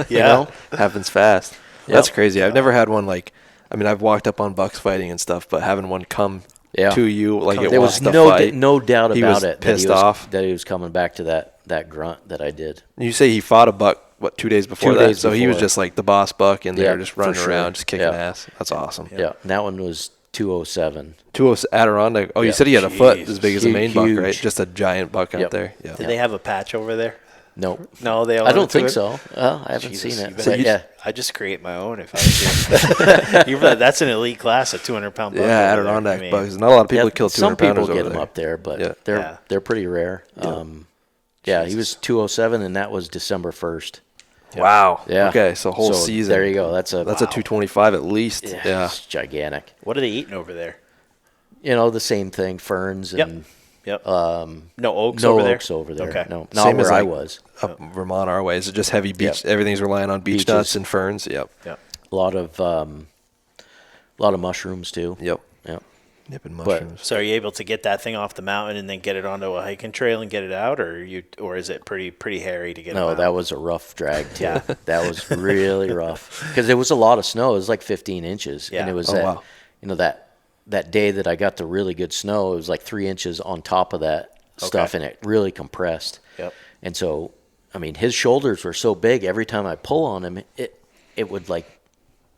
Yeah. Happens fast. That's crazy. I've never had one like, I've walked up on bucks fighting and stuff, but having one come to you like it there wants was to fight. no doubt he about was it. Pissed off that he was coming back to that grunt that I did. You say he fought a buck 2 days before 2 that, days so he was before. just like the boss buck, and they were just running for around, just kicking Yeah. ass. That's awesome. Yeah, and that one was 207. 207 Adirondack. Oh, you Yeah. said he had a foot Jesus. as big as a Maine buck, right? Huge. Just a giant buck out there. Yeah. Did they have a patch over there? Nope. No, they all I don't went to think it? so. I haven't Jesus, seen you it. better- But yeah. I just create my own if I was you. That's an elite class, a 200-pound buck. Yeah, over there. Adirondack bucks. Not a lot of people kill 200 some people pounders get over them there. up there, but Yeah. they're pretty rare. He was 207, and that was December 1st. Wow. Yeah. Okay, so whole season. There you go. That's a 225 at least. Yeah. It's gigantic. What are they eating over there? The same thing, ferns and Yep. No oaks no over there? oaks over there. Okay. No, not Same where as I like was. up Vermont our way. Is it just heavy beach? Yep. Everything's relying on beach Beaches. nuts and ferns. Yep. Yep. A lot of mushrooms too. Yep. Yep. Nipping mushrooms. So are you able to get that thing off the mountain and then get it onto a hiking trail and get it out, or is it pretty hairy to get it No, out? that was a rough drag too. Yeah. That was really rough because there was a lot of snow. It was like 15 inches, Yeah. and it was wow. that day that I got the really good snow. It was like 3 inches on top of that stuff, and it really compressed. Yep. And so, his shoulders were so big. Every time I pull on him, it would like.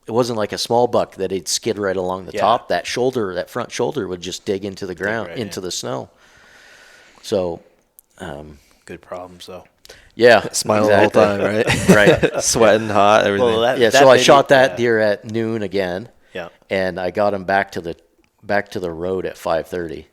It wasn't like a small buck that he'd skid right along the top. That front shoulder would just dig into the ground, into the snow. So, Good problems though. yeah, Smiling the whole time, right? right. Sweating hot, everything. Well, So I shot that deer at noon again. Yeah. And I got him back to the road at 5:30.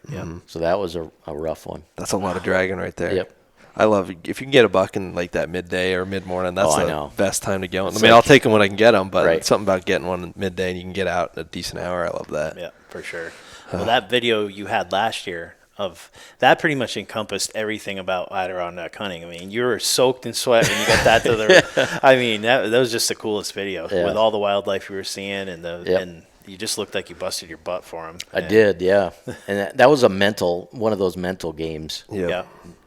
Yeah. So that was a rough one. That's a lot of dragging right there. Yep. I love if you can get a buck in like that midday or mid morning. That's I the know. best time to get one. It's I'll like- take them when I can get them, but Right. it's something about getting one midday and you can get out in a decent hour. I love that. Yeah, for sure. Well, that video you had last year of that pretty much encompassed everything about Adirondack hunting. I mean, you were soaked in sweat when you got that to the. I mean, that was just the coolest video with all the wildlife you were seeing and and you just looked like you busted your butt for them. I did, yeah. And that was one of those mental games Yeah.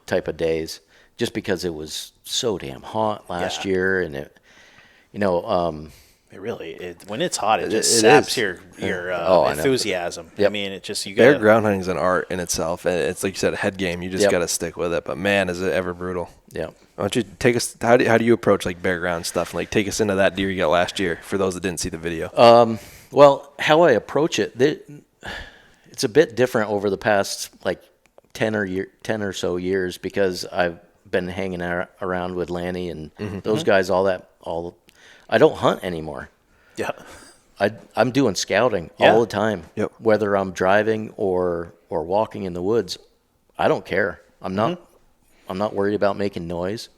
type of days, just because it was so damn hot last year, and it, It really, when it's hot, it just It saps is. I your know. enthusiasm. Yep. I mean, it just you Bear got ground hunting is an art in itself, and it's like you said, a head game. You just got to stick with it. But man, is it ever brutal! yeah. Why don't you take us? How do you approach like bear ground stuff? Like take us into that deer you got last year. For those that didn't see the video. Well, how I approach it, it's a bit different over the past like 10 or so years, because I've been hanging around with Lanny and those guys. I don't hunt anymore. yeah. I'm doing scouting Yeah. all the time. Yep. Whether I'm driving or walking in the woods, I don't care. I'm not worried about making noise.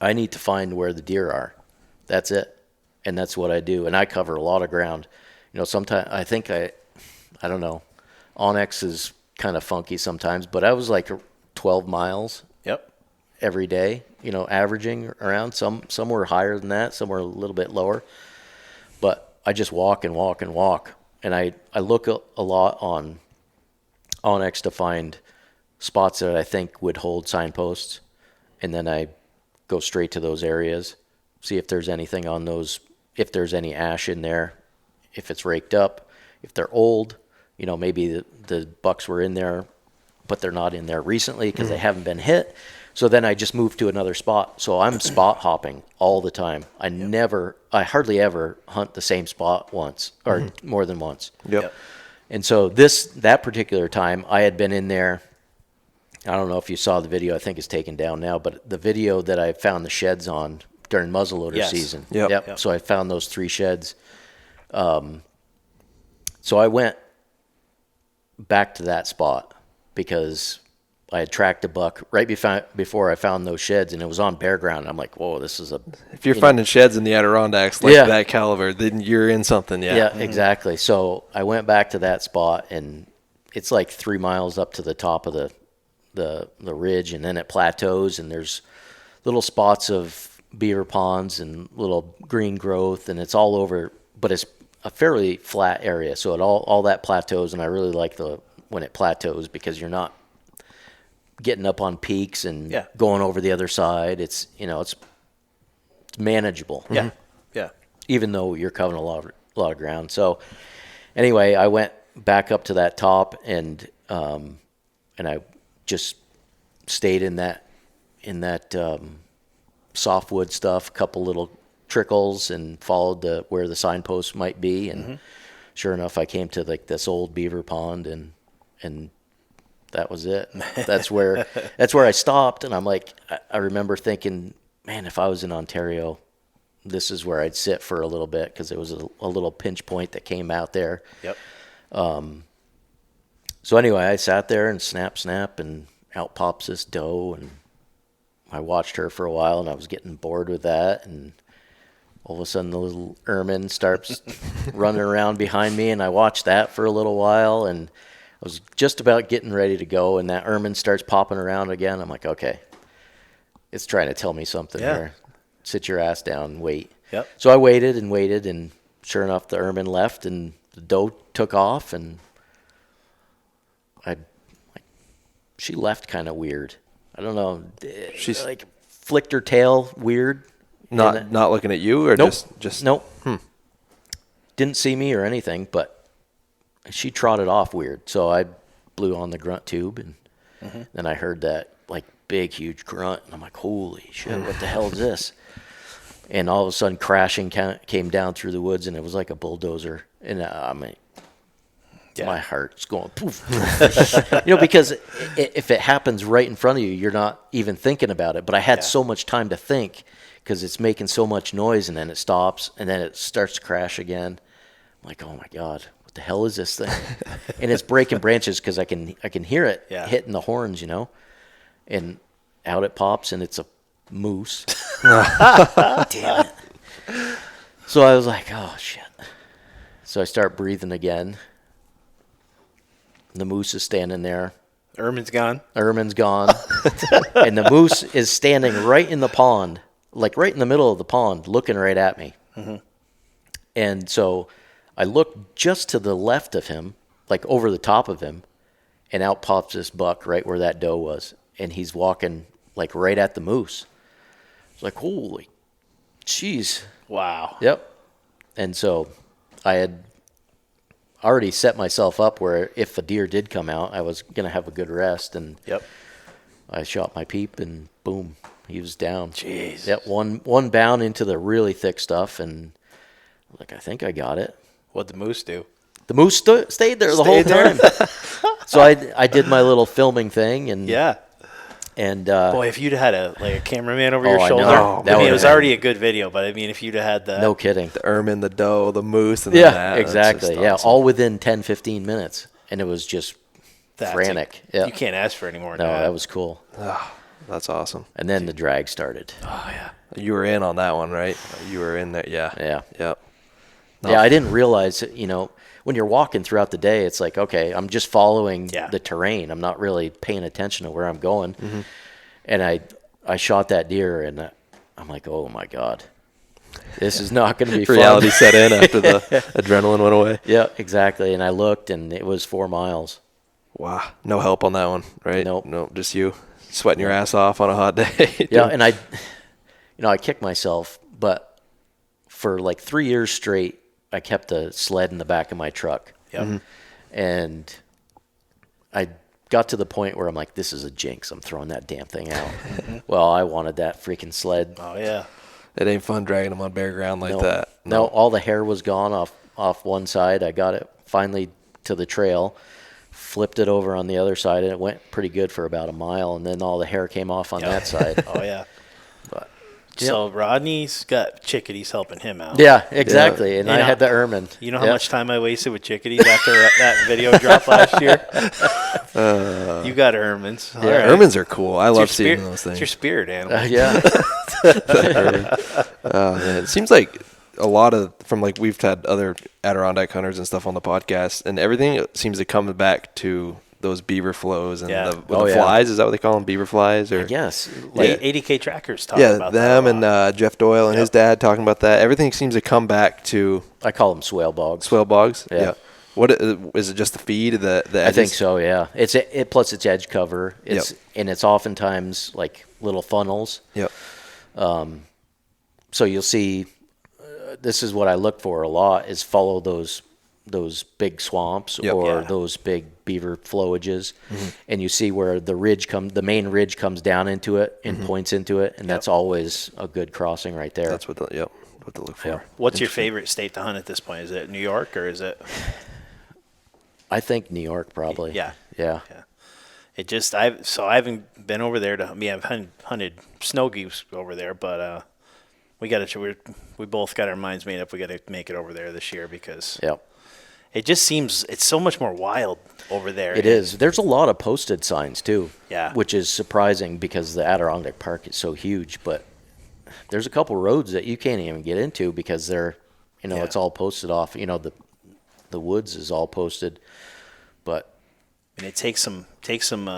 I need to find where the deer are. That's it. And that's what I do. And I cover a lot of ground. Sometimes I think I don't know. Onyx is kind of funky sometimes, but I was like 12 miles Yep. every day, averaging around. Some were higher than that, some were a little bit lower. But I just walk and walk and walk. And I look a lot on Onyx to find spots that I think would hold signposts. And then I go straight to those areas, see if there's anything on those, if there's any ash in there, if it's raked up, if they're old, maybe the bucks were in there, but they're not in there recently because they haven't been hit. So then I just move to another spot. So I'm spot hopping all the time. I hardly ever hunt the same spot once or more than once. Yep. And so that particular time, I had been in there. I don't know if you saw the video. I think it's taken down now. But the video that I found the sheds on during muzzleloader season. Yep. So I found those 3 sheds. So I went back to that spot because I had tracked a buck right before I found those sheds, and it was on bare ground. I'm like, whoa, this is a... If you're finding sheds in the Adirondacks like that caliber, then you're in something, Yeah, exactly. So I went back to that spot, and it's like 3 miles up to the top of the ridge, and then it plateaus, and there's little spots of beaver ponds and little green growth, and it's all over, but it's a fairly flat area. So it all that plateaus, and I really like when it plateaus because you're not getting up on peaks and going over the other side. It's it's manageable. Yeah. Yeah. Even though you're covering a lot of ground. So anyway, I went back up to that top and I just stayed in that softwood stuff, a couple little trickles, and followed where the signpost might be. And sure enough, I came to like this old beaver pond, and that was it. That's where I stopped. And I'm like, I remember thinking, man, if I was in Ontario, this is where I'd sit for a little bit, because it was a little pinch point that came out there. Yep. So anyway, I sat there and snap, and out pops this doe, and I watched her for a while, and I was getting bored with that, and all of a sudden the little ermine starts running around behind me, and I watched that for a little while, and I was just about getting ready to go, and that ermine starts popping around again. I'm like, okay, it's trying to tell me something here. Sit your ass down and wait. Yep. So I waited, and sure enough, the ermine left, and the doe took off, and she left kind of weird. I don't know. She's like flicked her tail weird. Not looking at you, or nope. just nope. Didn't see me or anything, but she trotted off weird. So I blew on the grunt tube, and then I heard that like big, huge grunt, and I'm like, holy shit, what the hell is this? And all of a sudden, crashing came down through the woods, and it was like a bulldozer. And I mean, my heart's going poof. Because if it happens right in front of you, you're not even thinking about it. But I had so much time to think, because it's making so much noise, and then it stops, and then it starts to crash again. I'm like, oh my God, what the hell is this thing? And it's breaking branches, because I can hear it hitting the horns, and out it pops, and it's a moose. Damn it. So I was like, oh shit. So I start breathing again. The moose is standing there. Ermine's gone. And the moose is standing right in the pond, like right in the middle of the pond, looking right at me. And so I look just to the left of him, like over the top of him, and out pops this buck right where that doe was. And he's walking like right at the moose. It's like, holy jeez. Wow. Yep. And so I had already set myself up where if a deer did come out, I was going to have a good rest. And I shot my peep, and boom, he was down. Jeez. Yep. One bound into the really thick stuff, and like, I think I got it. What'd the moose do? The moose stayed there the whole time. So I did my little filming thing, and and boy, if you'd had a cameraman over your shoulder, I mean, it was already a good video, but I mean, if you'd have had the no kidding, the ermine, the doe, the moose, and that, exactly, awesome. All within 10-15 minutes, and it was just frantic. You can't ask for any more. No, that was cool. Oh, that's awesome. And then the drag started. Oh yeah, you were in on that one, right? You were in there, yeah. Yep. Yeah, I didn't realize, when you're walking throughout the day, it's like, okay, I'm just following the terrain. I'm not really paying attention to where I'm going. And I shot that deer, and I'm like, oh my God, this is not going to be fun. Reality set in after the adrenaline went away. Yeah, exactly. And I looked, and it was 4 miles. Wow. No help on that one, right? Nope. No, just you sweating your ass off on a hot day. Yeah, and I kicked myself, but for like 3 years straight, I kept a sled in the back of my truck. Yep. And I got to the point where I'm like, this is a jinx. I'm throwing that damn thing out. Well, I wanted that freaking sled. Oh, yeah. It ain't fun dragging them on bare ground like that. No, all the hair was gone off one side. I got it finally to the trail, flipped it over on the other side, and it went pretty good for about a mile, and then all the hair came off on that side. Oh, yeah. But So Rodney's got chickadees helping him out. yeah, exactly. And I had the ermine. You know how much time I wasted with chickadees after that video dropped last year? You got ermines. All right. Ermines are cool. I love seeing spirit, those things. It's your spirit animal. Yeah. Man, it seems like a lot of we've had other Adirondack hunters and stuff on the podcast, and everything seems to come back to those beaver flows and Yeah. the flies. Is that what they call them, beaver flies? Or Yes. Like 80K trackers talking about them that. and Jeff Doyle and his dad talking about that. Everything seems to come back to I call them swale bogs. swale bogs. Yeah. What is it? Just the feed? The edges? I think so. Yeah. Plus it's edge cover. And it's oftentimes like little funnels. Yep. So you'll see. This is what I look for a lot: is follow those big swamps or those big beaver flowages, and you see where the main ridge comes down into it and points into it, and that's always a good crossing right there. That's what to look for. Yeah. What's your favorite state to hunt at this point? Is it New York or is it? I think New York probably. Yeah. Yeah. It just I haven't been over there I've hunted snow geese over there, but we both got our minds made up. We got to make it over there this year because it just seems it's so much more wild over there. It is. There's a lot of posted signs too. Yeah. Which is surprising because the Adirondack Park is so huge, but there's a couple roads that you can't even get into because they're, it's all posted off. The woods is all posted, but and it takes some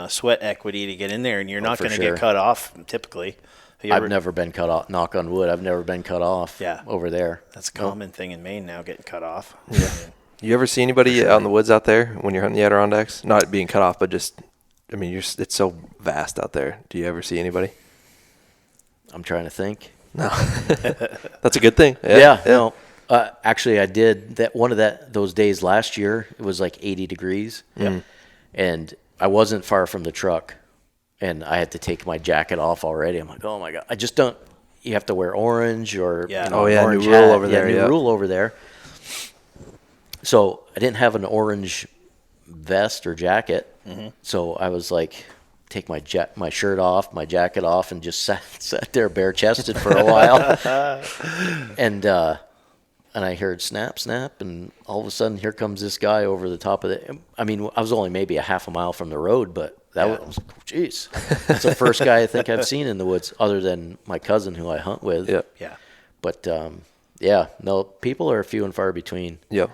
sweat equity to get in there, and you're not going to sure. get cut off typically. I've never been cut off. Knock on wood. I've never been cut off. Over there. That's a common thing in Maine now, getting cut off. Yeah. You ever see anybody out in the woods out there when you're hunting the Adirondacks? Not being cut off, but just, it's so vast out there. Do you ever see anybody? I'm trying to think. No. That's a good thing. Yeah. No. Actually, I did that one of those days last year. It was like 80 degrees. Yeah. And I wasn't far from the truck. And I had to take my jacket off already. I'm like, oh my God. I just don't. You have to wear orange or orange new hat. rule over there. New rule over there. So I didn't have an orange vest or jacket. So I was like, take my shirt off, my jacket off, and just sat there bare chested for a while. And I heard snap, snap, and all of a sudden here comes this guy over the top of it. I was only maybe a half a mile from the road, but that was like, geez, that's the first guy I think I've seen in the woods, other than my cousin who I hunt with. Yeah. But no, people are few and far between. Yep.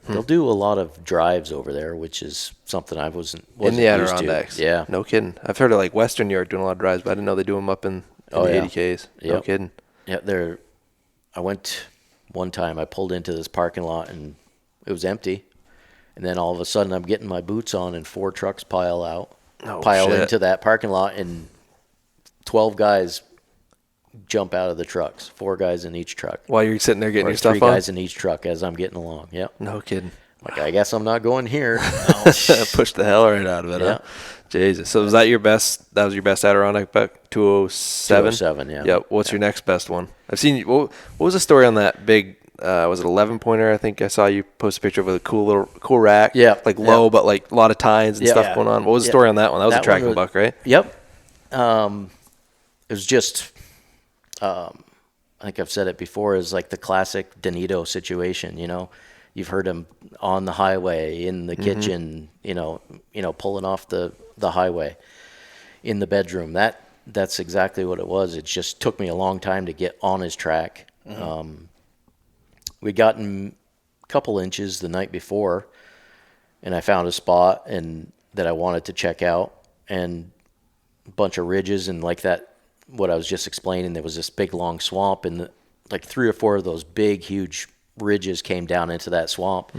They'll do a lot of drives over there, which is something I wasn't in the used Adirondacks. to. Yeah. No kidding. I've heard of like Western New York doing a lot of drives, but I didn't know they do them up in the 80Ks. No Yep. kidding. Yeah, I went one time, I pulled into this parking lot and it was empty. And then all of a sudden I'm getting my boots on and 4 trucks pile into that parking lot, and 12 guys jump out of the trucks. 4 guys in each truck. While you're sitting there getting your stuff on? 3 guys in each truck as I'm getting along. Yep. No kidding. Like, I guess I'm not going here. Push the hell right out of it, huh? Jesus. So was that your best? That was your best Adirondack buck? 207? 207, yeah. Yep. What's your next best one? I've seen you. What was the story on that big, was it 11-pointer? I think I saw you post a picture of a cool rack. Yeah. Like low, but like a lot of tines and stuff going on. What was the story on that one? That was a tracking buck, right? Yep. It was just, I think I've said it before, is like the classic Donito situation, You've heard him on the highway, in the kitchen, pulling off the highway, in the bedroom. That's exactly what it was. It just took me a long time to get on his track. We'd gotten a couple inches the night before, and I found a spot that I wanted to check out, and a bunch of ridges, and like that, what I was just explaining, there was this big long swamp, and like 3 or 4 of those big, huge ridges came down into that swamp.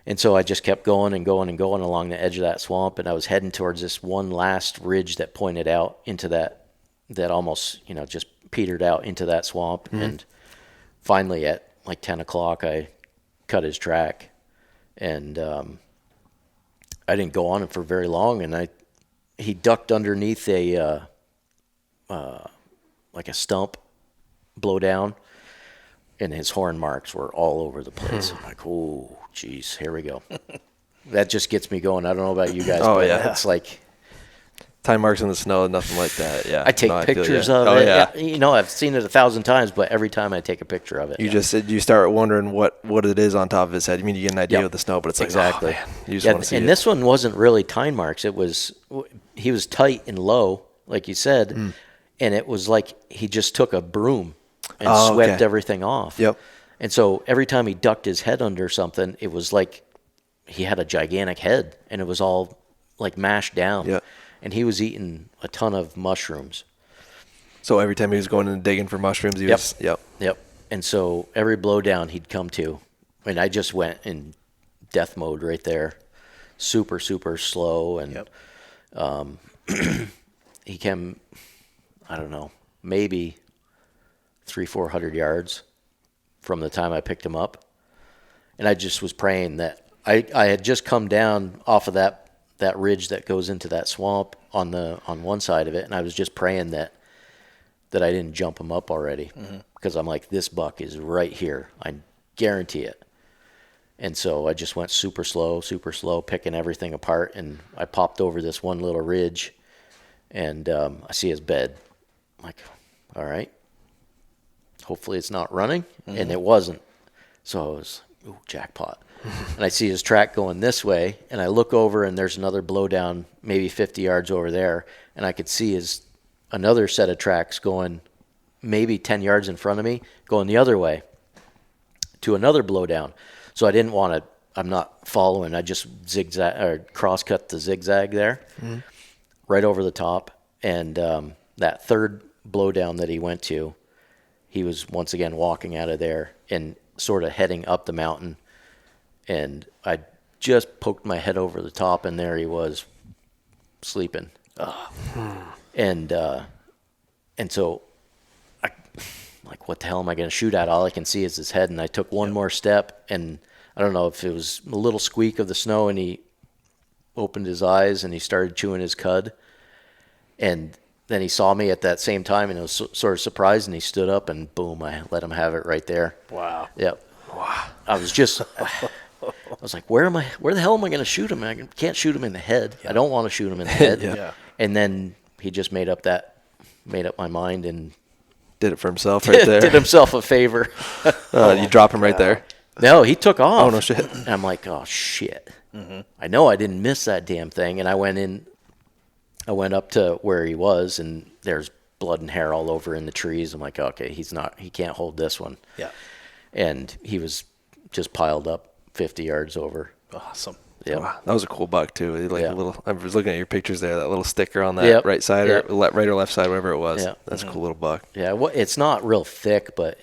And so I just kept going and going and going along the edge of that swamp, and I was heading towards this one last ridge that pointed out into that almost, just petered out into that swamp. And finally at like 10 o'clock, I cut his track, and I didn't go on him for very long, and he ducked underneath a like a stump blow down, and his horn marks were all over the place. I'm like, oh, geez, here we go. that just gets me going. I don't know about you guys. Oh, but yeah. it's like Time marks in the snow, nothing like that. Yeah, I take No, feel pictures you. of Oh it. yeah. You know, I've seen it 1,000 times, but every time I take a picture of it, You just said you start wondering what it is on top of his head. You mean you get an idea Yep. with the snow, but it's like Exactly. oh, man, you just want to see and it. this one wasn't really tine marks. It was he was tight and low, like you said, and it was like he just took a broom and swept okay. everything off. Yep. And so every time he ducked his head under something, it was like he had a gigantic head, and it was all like mashed down. Yeah. And he was eating a ton of mushrooms. So every time he was going and digging for mushrooms, he was Yep. And so every blowdown he'd come to, and I just went in death mode right there, super, super slow. And he came, I don't know, maybe 300-400 yards from the time I picked him up. And I just was praying that I had just come down off of that ridge that goes into that swamp on one side of it, and I was just praying that I didn't jump him up already, because I'm like, this buck is right here, I guarantee it. And so I just went super slow, picking everything apart, and I popped over this one little ridge, and I see his bed. I'm like, all right, hopefully it's not running, and it wasn't. So I was, ooh, jackpot. And I see his track going this way, and I look over, and there's another blowdown maybe 50 yards over there, and I could see another set of tracks going maybe 10 yards in front of me, going the other way to another blowdown. So I didn't want to, I'm not following, I just zigzag or cross-cut the zigzag there, right over the top. And that third blowdown that he went to, he was once again walking out of there and sort of heading up the mountain. And I just poked my head over the top, and there he was, sleeping. And so I'm like, what the hell am I going to shoot at? All I can see is his head, and I took one more step, and I don't know if it was a little squeak of the snow, and he opened his eyes, and he started chewing his cud. And then he saw me at that same time, and I was sort of surprised, and he stood up, and boom, I let him have it right there. Wow. Yep. Wow. I was just... I was like, where the hell am I going to shoot him? I can't shoot him in the head. I don't want to shoot him in the head. Yeah. And then he just made up my mind and did it for himself right there. did himself a favor. You drop him right there. No, he took off. Oh, no shit. And I'm like, oh shit. I know I didn't miss that damn thing. And I went up to where he was, and there's blood and hair all over in the trees. I'm like, okay, he can't hold this one. Yeah. And he was just piled up 50 yards over. Awesome. Yeah. Wow, that was a cool buck too. Like Yeah. a little. I was looking at your pictures there. That little sticker on that right side or right or left side, whatever it was. Yeah. That's a cool little buck. Yeah. Well, it's not real thick, but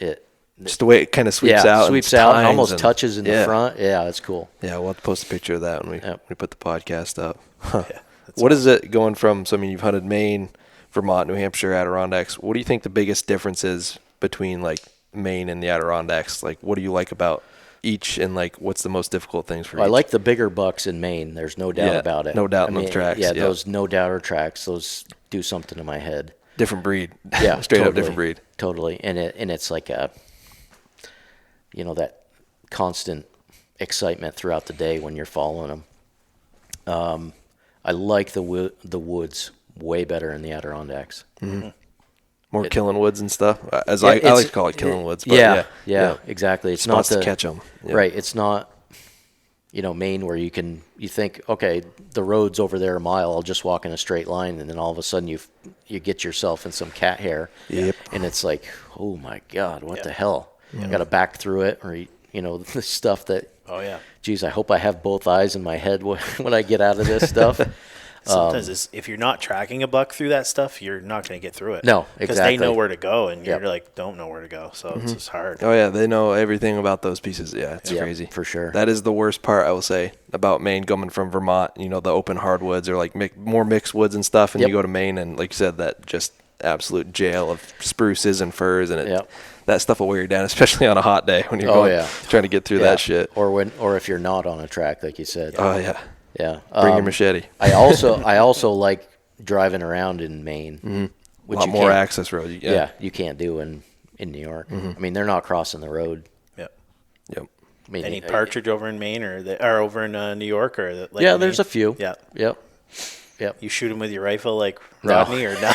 Just the way it kind of sweeps out. Sweeps and out, tines almost and, touches in the front. Yeah, it's cool. Yeah, we'll have to post a picture of that when we put the podcast up. Huh. Yeah, What is it going from? So I mean, you've hunted Maine, Vermont, New Hampshire, Adirondacks. What do you think the biggest difference is between like Maine and the Adirondacks? Like, what do you like about each, and like what's the most difficult things for Well, I each? like the bigger bucks in Maine. There's no doubt about it. No doubt in those tracks. Yeah, those no doubter tracks. Those do something to my head. Different breed. Yeah, Straight up different breed. Totally, and it's like that constant excitement throughout the day when you're following them. I like the woods way better in the Adirondacks. Mm-hmm. More killing woods and stuff. I like to call it killing woods. But yeah, exactly. It's Spots not to catch them. Yeah. Right. It's not, Maine where you think, okay, the road's over there a mile. I'll just walk in a straight line, and then all of a sudden you get yourself in some cat hair. Yep. And it's like, oh my God, what the hell? I got to back through it, or the stuff that. Oh yeah. Geez, I hope I have both eyes in my head when I get out of this stuff. Sometimes if you're not tracking a buck through that stuff, you're not going to get through it. No, because exactly. they know where to go, and you're like, don't know where to go. So it's just hard. Oh yeah, they know everything about those pieces. Yeah, it's crazy for sure. That is the worst part, I will say, about Maine coming from Vermont. The open hardwoods or like more mixed woods and stuff, and you go to Maine and like you said, that just absolute jail of spruces and firs, and that stuff will wear you down, especially on a hot day when you're trying to get through that shit. Or if you're not on a track, like you said. Oh yeah. Yeah. Bring your machete. I also like driving around in Maine. Mm-hmm. Which a lot you more can't- access road. Yeah, you can't do in New York. I mean, they're not crossing the road. Yep. Yep. I mean, Any partridge over in Maine or over in New York or yeah, there's a few. Yeah. Yep. You shoot them with your rifle like No. Rodney or no?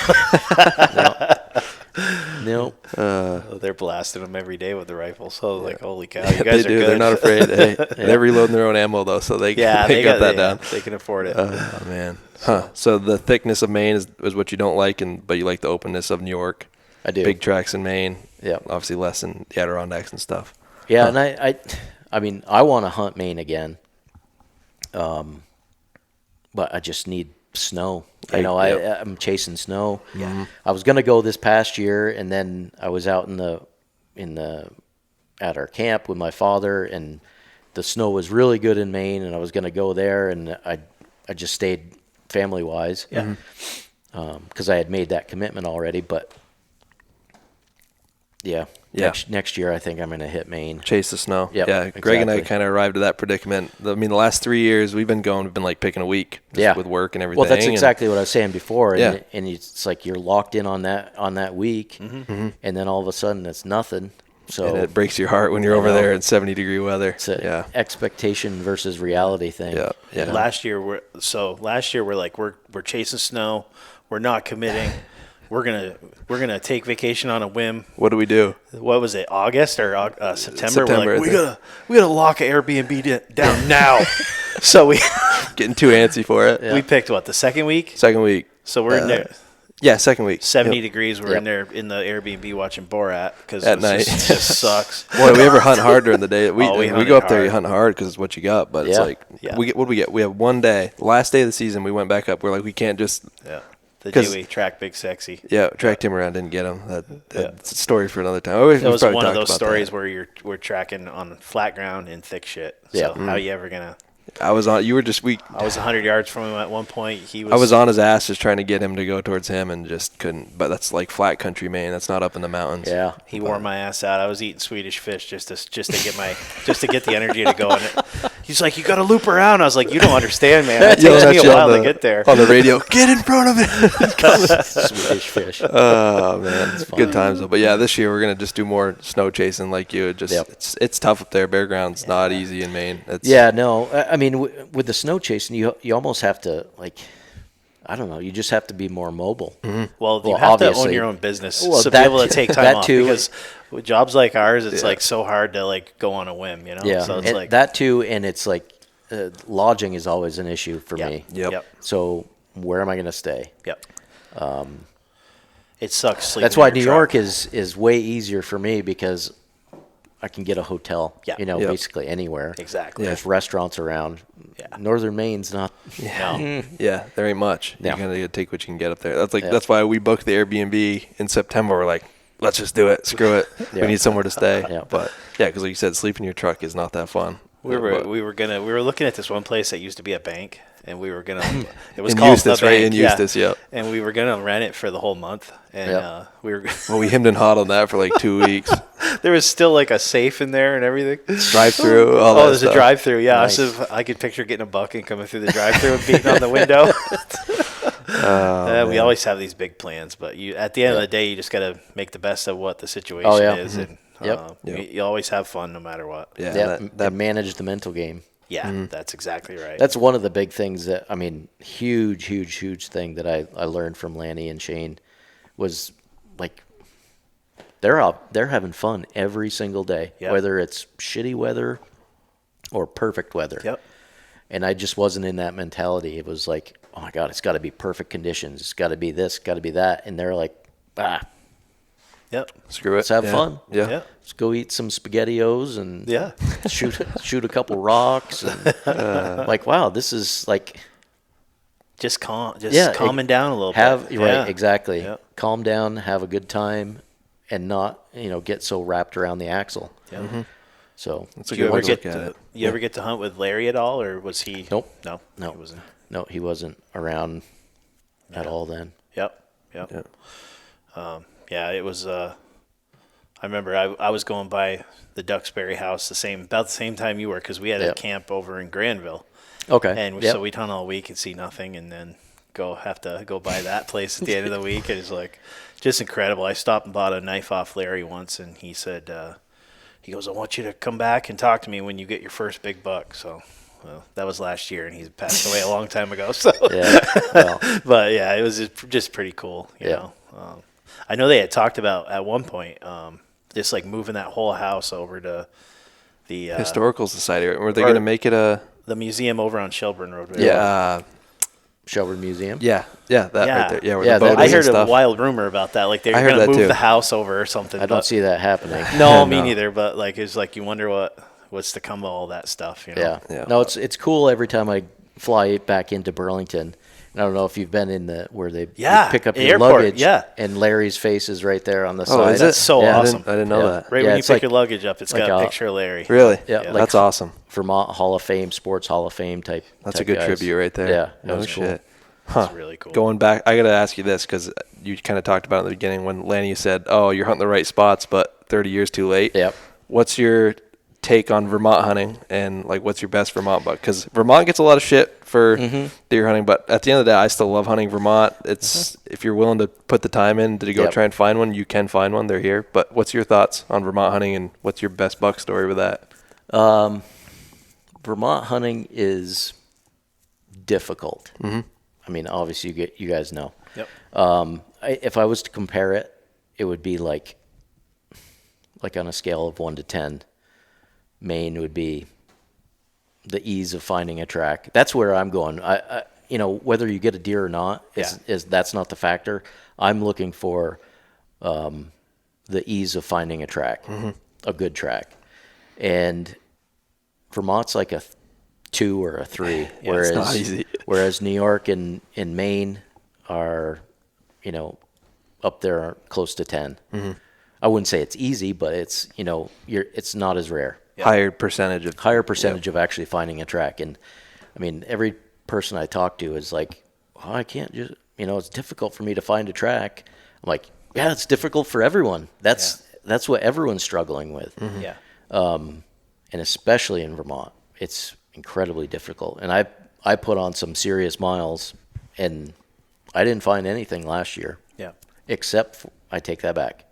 No. Oh, they're blasting them every day with the rifle. So like, holy cow, you They guys are do. good. They're not afraid. Hey, they're reloading their own ammo though, so they got that down. They can afford it. Oh man. Huh. So the thickness of Maine is what you don't like, but you like the openness of New York. I do. Big tracks in Maine. Yeah. Obviously less in the Adirondacks and stuff. Yeah, and I mean, I want to hunt Maine again. But I just need snow. I'm chasing snow. Yeah. I was gonna go this past year, and then I was out at our camp with my father, and the snow was really good in Maine, and I was gonna go there, and I just stayed family wise. Yeah. Because I had made that commitment already, but next year I think I'm gonna hit Maine. Chase the snow. Yep, Yeah. Greg and I exactly. kind of arrived at that predicament. I mean, the last 3 years we've been like picking a week with work and everything. Well, that's exactly what I was saying before. Yeah. And it's like you're locked in on that week, Mm-hmm. and then all of a sudden it's nothing. So And it breaks your heart when you're over there in 70-degree weather. it's an expectation versus reality thing. Yeah. Yeah. Last year we're like we're chasing snow. We're not committing. We're gonna take vacation on a whim. What do we do? What was it? August or September? September, We're I like we gotta lock an Airbnb down now. So we Getting too antsy for it. we picked the second week. Second week. So we're in there. Yeah, second week. 70 Yep. degrees. We're in there in the Airbnb watching Borat because At night. it just sucks. Boy, we ever hunt hard during the day. We hunted go up there, you hard. hunt hard because it's what you got. But it's Yeah. like, Yeah. what do we get? We have one day. The last day of the season, we went back up. We're like, we can't just, Yeah. The 'Cause- Dewey track big sexy. tracked him around, didn't get him. That's a story for another time. It It was one of those stories where we're tracking on flat ground in thick shit. So Yeah. how you ever gonna? I was on. You were just I was 100 yards from him at one point. I was on his ass just trying to get him to go towards him and just couldn't. But that's like flat country Maine. That's not up in the mountains. Yeah. He wore my ass out. I was eating Swedish fish just to get the energy to go in it. He's like, you got to loop around. I was like, you don't understand, man. It Yelling takes at me a you while to get there. on the radio. Get in front of it. Swedish fish. Oh man, good times though. But yeah, this year we're gonna just do more snow chasing like you. It's tough up there. Bear ground's not easy in Maine. I mean, with the snow chasing, you almost have to I don't know. You just have to be more mobile. Well, you Well, have to own obviously. your own business Well, to be that able to too- take time that off. too. Because with jobs like ours, it's like so hard to go on a whim, you know? Yeah, So it's and like that too, and it's like lodging is always an issue for me. Yep. So where am I going to stay? Yep. It sucks sleeping. That's why in New your York truck. is way easier for me because I can get a hotel. Yeah. Yep. Basically anywhere. Exactly. Yeah. There's restaurants around. Yeah. Northern Maine's not. No. Yeah, there ain't much. Yeah. You gotta take what you can get up there. That's why we booked the Airbnb in September. We're like, let's just do it. Screw it. Yeah. We need somewhere to stay. Yeah. But yeah, because like you said, sleeping in your truck is not that fun. We were looking at this one place that used to be a bank, and we were gonna. It was In called Eustis, the right? Bank, In Eustis, yep. And we were gonna rent it for the whole month, and Yep. we were. Well, we hemmed and hawed on that for like 2 weeks. There was still like a safe in there and everything. Drive through. All Oh, that there's stuff. a drive-through. Yeah, Nice. so I could picture getting a buck and coming through the drive-through and beating on the window. We always have these big plans, but at the end of the day, you just got to make the best of what the situation is, and Yep. you always have fun no matter what. Yeah, Yeah, that manage the mental game. Yeah, that's exactly right. That's one of the big things that huge thing that I learned from Lanny and Shane was like they're having fun every single day, Yep. whether it's shitty weather or perfect weather. Yep. And I just wasn't in that mentality. It was like, oh my God, it's got to be perfect conditions. It's got to be this, got to be that. And they're like, Yep. screw it. let's have Yeah. fun. Yeah. Yeah. Let's go eat some SpaghettiOs and Yeah. shoot a couple rocks. And like, wow, this is like Just Yeah, calming down a little have bit. right exactly. Yep. Calm down, have a good time, and not get so wrapped around the axle. Yeah. So That's a Do you good way ever to look get at to, it. you ever get to hunt with Larry at all, or was he? Nope. No. No. He wasn't. no, he wasn't around at all then. Yep. Yep. Yeah. Yeah, it was. I remember I was going by the Duxbury house about the same time you were, because we had a Yep. camp over in Granville, Okay. and Yep. so we'd hunt all week and see nothing, and then have to go by that place at the end of the week. It was like just incredible. I stopped and bought a knife off Larry once, and he said he goes, I want you to come back and talk to me when you get your first big buck. So, well, that was last year, and he's passed away a long time ago. So, Yeah. Well, but yeah, it was just pretty cool. You know, I know they had talked about at one point just like moving that whole house over to the Historical Society. Were they going to make it a the museum over on Shelburne Road? Shelburne Museum. that right there. Yeah, where Yeah, the boat I is and heard a stuff. wild rumor about that. Like they were I heard going to that move too. the house over or something. I don't see that happening. No, me neither. But like it's like you wonder what's to come of all that stuff. You know? Yeah. No, it's cool every time I fly back into Burlington. And I don't know if you've been in where they you pick up your airport, luggage. yeah. And Larry's face is right there on the side. is it? That's so Yeah. awesome. I didn't know that. Right Yeah, when you it's pick like- your luggage up, it's like got a a- picture of Larry. Really? Yeah, like- That's awesome. Vermont Hall of Fame, Sports Hall of Fame type. That's a type good guys. tribute right there. Yeah. No was cool. shit. That's really cool. Going back, I got to ask you this because you kind of talked about it in the beginning when Lanny said, oh, you're hunting the right spots, but 30 years too late. Yep. What's your take on Vermont hunting and like what's your best Vermont buck? Because Vermont gets a lot of shit for deer hunting, but at the end of the day, I still love hunting Vermont. It's if you're willing to put the time in to go Yep. try and find one, you can find one. They're here. But what's your thoughts on Vermont hunting and what's your best buck story with that? Vermont hunting is difficult. Mm-hmm. I mean, obviously, you guys know. Yep. If I was to compare it, it would be like on a scale of 1 to 10. Maine would be the ease of finding a track. That's where I'm going. I whether you get a deer or not is that's not the factor. I'm looking for the ease of finding a track, a good track, and Vermont's like a 2 or a 3, whereas it's not easy. whereas New York and Maine are, up there close to 10. Mm-hmm. I wouldn't say it's easy, but it's it's not as rare. Higher percentage of Actually finding a track. And I mean, every person I talk to is like, oh, I can't just, it's difficult for me to find a track. I'm like, yeah, it's difficult for everyone. That's what everyone's struggling with. Mm-hmm. Yeah. And especially in Vermont, it's incredibly difficult. And I put on some serious miles, and I didn't find anything last year. Yeah. Except I take that back.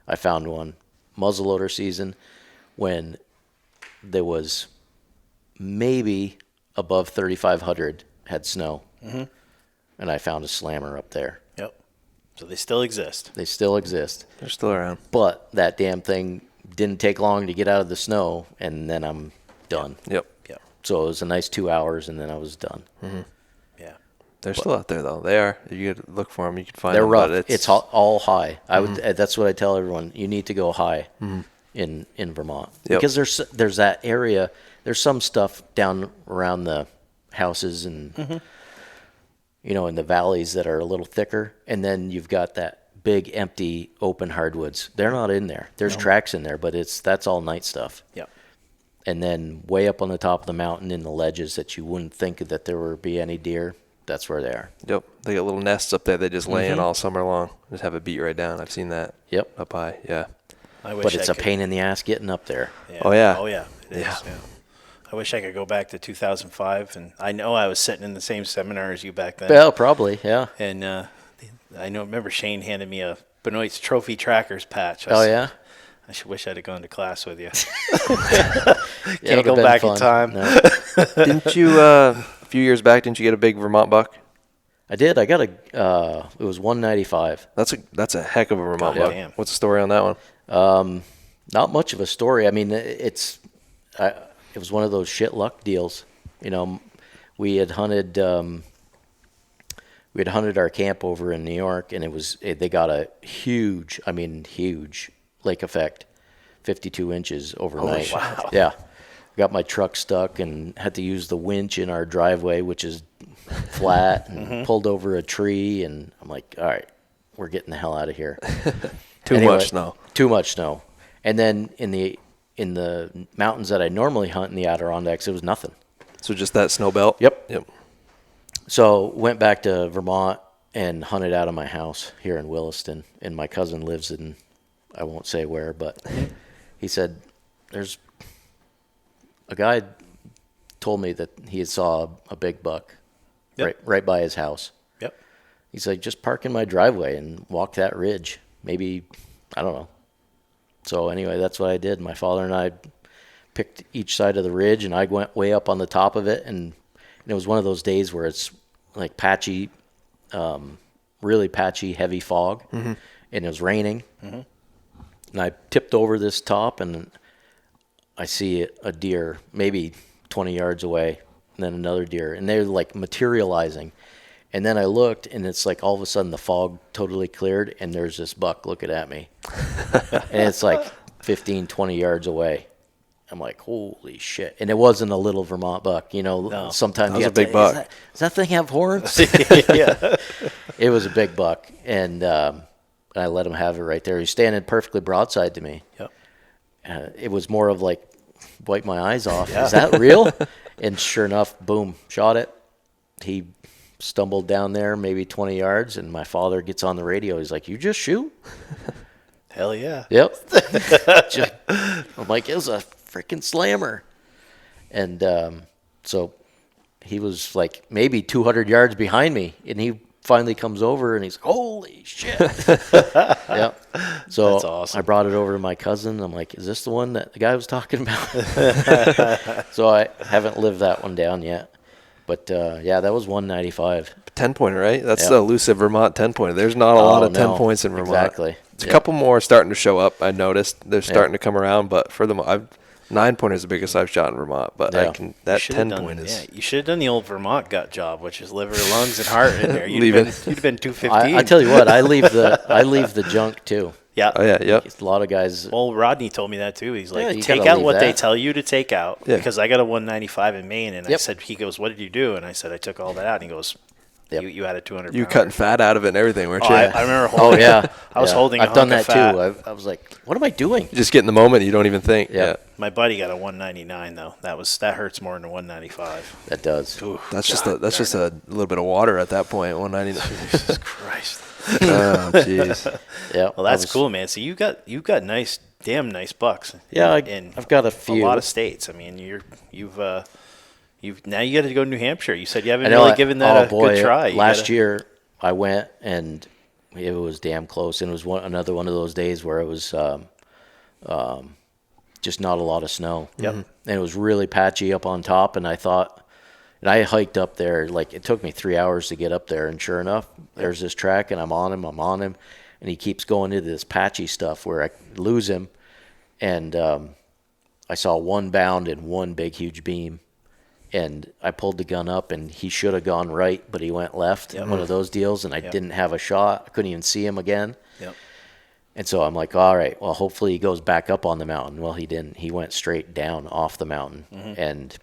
I found one muzzleloader season when there was maybe above 3,500 had snow, and I found a slammer up there. Yep. So they still exist. They still exist, They're still around. but that damn thing didn't take long to get out of the snow, and then I'm done. Yep. Yep. So it was a nice 2 hours, and then I was done. Yeah. They're still out there though. They are. You could look for them. You could find They're them. rough. But It's all high. I would. That's what I tell everyone. You need to go high in Vermont because there's that area. There's some stuff down around the houses and in the valleys that are a little thicker, and then you've got that big empty open hardwoods. They're not in there. There's tracks in there, but that's all night stuff. Yep. And then way up on the top of the mountain in the ledges that you wouldn't think that there would be any deer. That's where they are. Yep. They got little nests up there. They just lay in all summer long. Just have it beat right down. I've seen that. Yep. Up high. Yeah. I wish But it's I a could- pain in the ass getting up there. Yeah. Oh, yeah. Oh yeah. It is. Yeah. Yeah. I wish I could go back to 2005, and I know I was sitting in the same seminar as you back then. Well, probably, yeah. And remember Shane handed me a Benoit's Trophy Trackers patch. Oh, yeah? I wish I'd have gone to class with you. Yeah, Can't it'd go have been back fun. in time. No. Didn't you, a few years back, didn't you get a big Vermont buck? I did. I got it was 195. That's a heck of a Vermont God buck. damn. What's the story on that one? Not much of a story. I mean, it was one of those shit luck deals. We had hunted our camp over in New York, and they got a huge lake effect, 52 inches overnight. Oh, wow. Yeah. Got my truck stuck and had to use the winch in our driveway, which is flat, and pulled over a tree, and I'm like, all right, we're getting the hell out of here. Too much snow. Too much snow. And then in the mountains that I normally hunt in the Adirondacks, it was nothing. So just that snow belt? Yep. So went back to Vermont and hunted out of my house here in Williston. And my cousin lives in, I won't say where, but he said, there's a guy told me that he saw a big buck right by his house. Yep. He's like, just park in my driveway and walk that ridge. Maybe, I don't know, So anyway, that's what I did. My father and I picked each side of the ridge, and I went way up on the top of it, and it was one of those days where it's like patchy, really patchy, heavy fog, and it was raining. And I tipped over this top, and I see a deer maybe 20 yards away, and then another deer, and they're like materializing. And then I looked, and it's like all of a sudden the fog totally cleared, and there's this buck looking at me. And it's like 15, 20 yards away. I'm like, holy shit. And it wasn't a little Vermont buck. You know, No. sometimes That was you a have big to, buck. Does that thing have horns? Yeah. It was a big buck. And I let him have it right there. He's standing perfectly broadside to me. Yep. It was more of like, wipe my eyes off. Is that real? And sure enough, boom, shot it. He stumbled down there maybe 20 yards, and my father gets on the radio. He's like, you just shoot? Hell yeah. Yep. I'm like, it was a freaking slammer. And so he was like maybe 200 yards behind me, and he finally comes over, and he's like, holy shit. Yep. So That's awesome. I brought it over to my cousin. I'm like, is this the one that the guy was talking about? So I haven't lived that one down yet. But, yeah, that was 195. 10-pointer, right? That's Yeah. the elusive Vermont 10-pointer. There's not a lot of 10 points in Vermont. Exactly. It's a couple more starting to show up. I noticed they're starting to come around, but for the 9-pointer is the biggest I've shot in Vermont. But Yeah. that You should've 10-point done- is. Yeah, you should have done the old Vermont gut job, which is liver, lungs, and heart in there. You'd Leave have been 215. I tell you what, I leave the junk too. Yeah. Oh yeah, yep. A lot of guys. Well, Rodney told me that too. He's Yeah, like, you take gotta out leave what they that. tell you to take out. Yeah. Because I got a 195 in Maine, and I Yep. said, he goes, what did you do? And I said, I took all that out. And he goes, Yep. you had a 200. You cutting fat out of it and everything, weren't Oh, you? I remember Oh holding. yeah, I was yeah. holding. I've a done hunk that of fat. too. I was like, what am I doing? You just get in the moment. You don't even think. Yeah. Yeah. My buddy got a 199 though. That hurts more than a 195. That does. Ooh, That's God, just a little bit of water at that point. 190. Jesus Christ. Oh jeez. Yeah. Well, that's cool, man. So you got damn nice bucks. Yeah, in I've got a few. lot of states. I mean, you've now you got to go to New Hampshire. You said you haven't I know. really given that a good try. Last year I went, and it was damn close. And it was another one of those days where it was just not a lot of snow. Yep. And it was really patchy up on top. And I thought, and I hiked up there. Like it took me 3 hours to get up there. And sure enough, there's this track, and I'm on him, and he keeps going into this patchy stuff where I lose him. And I saw one bound and one big huge beam. And I pulled the gun up, and he should have gone right, but he went left. One of those deals, and I didn't have a shot. I couldn't even see him again. Yep. And so I'm like, all right, well, hopefully he goes back up on the mountain. Well, he didn't. He went straight down off the mountain and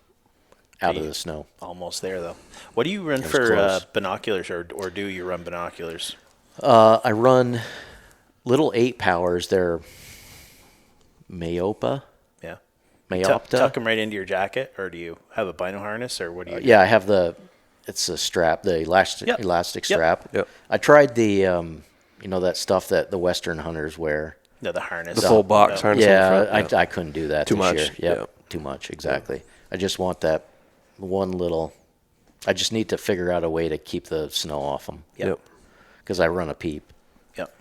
out of the snow. Almost there though. What do you run was for close. binoculars, or do you run binoculars? I run little 8 powers. They're Mayopta. Yeah. Mayopta. Tuck them right into your jacket, or do you have a bino harness, or what do you? Yeah, I have it's a strap, the elastic Yep. strap. Yep. I tried the, that stuff that the Western hunters wear. No, the harness. The full box harness. in the Yeah, front, I couldn't do that Too this much, year. Yep, yeah. too much, exactly. I just want that one little. I just need to figure out a way to keep the snow off them Yep. because I run a peep. Yep.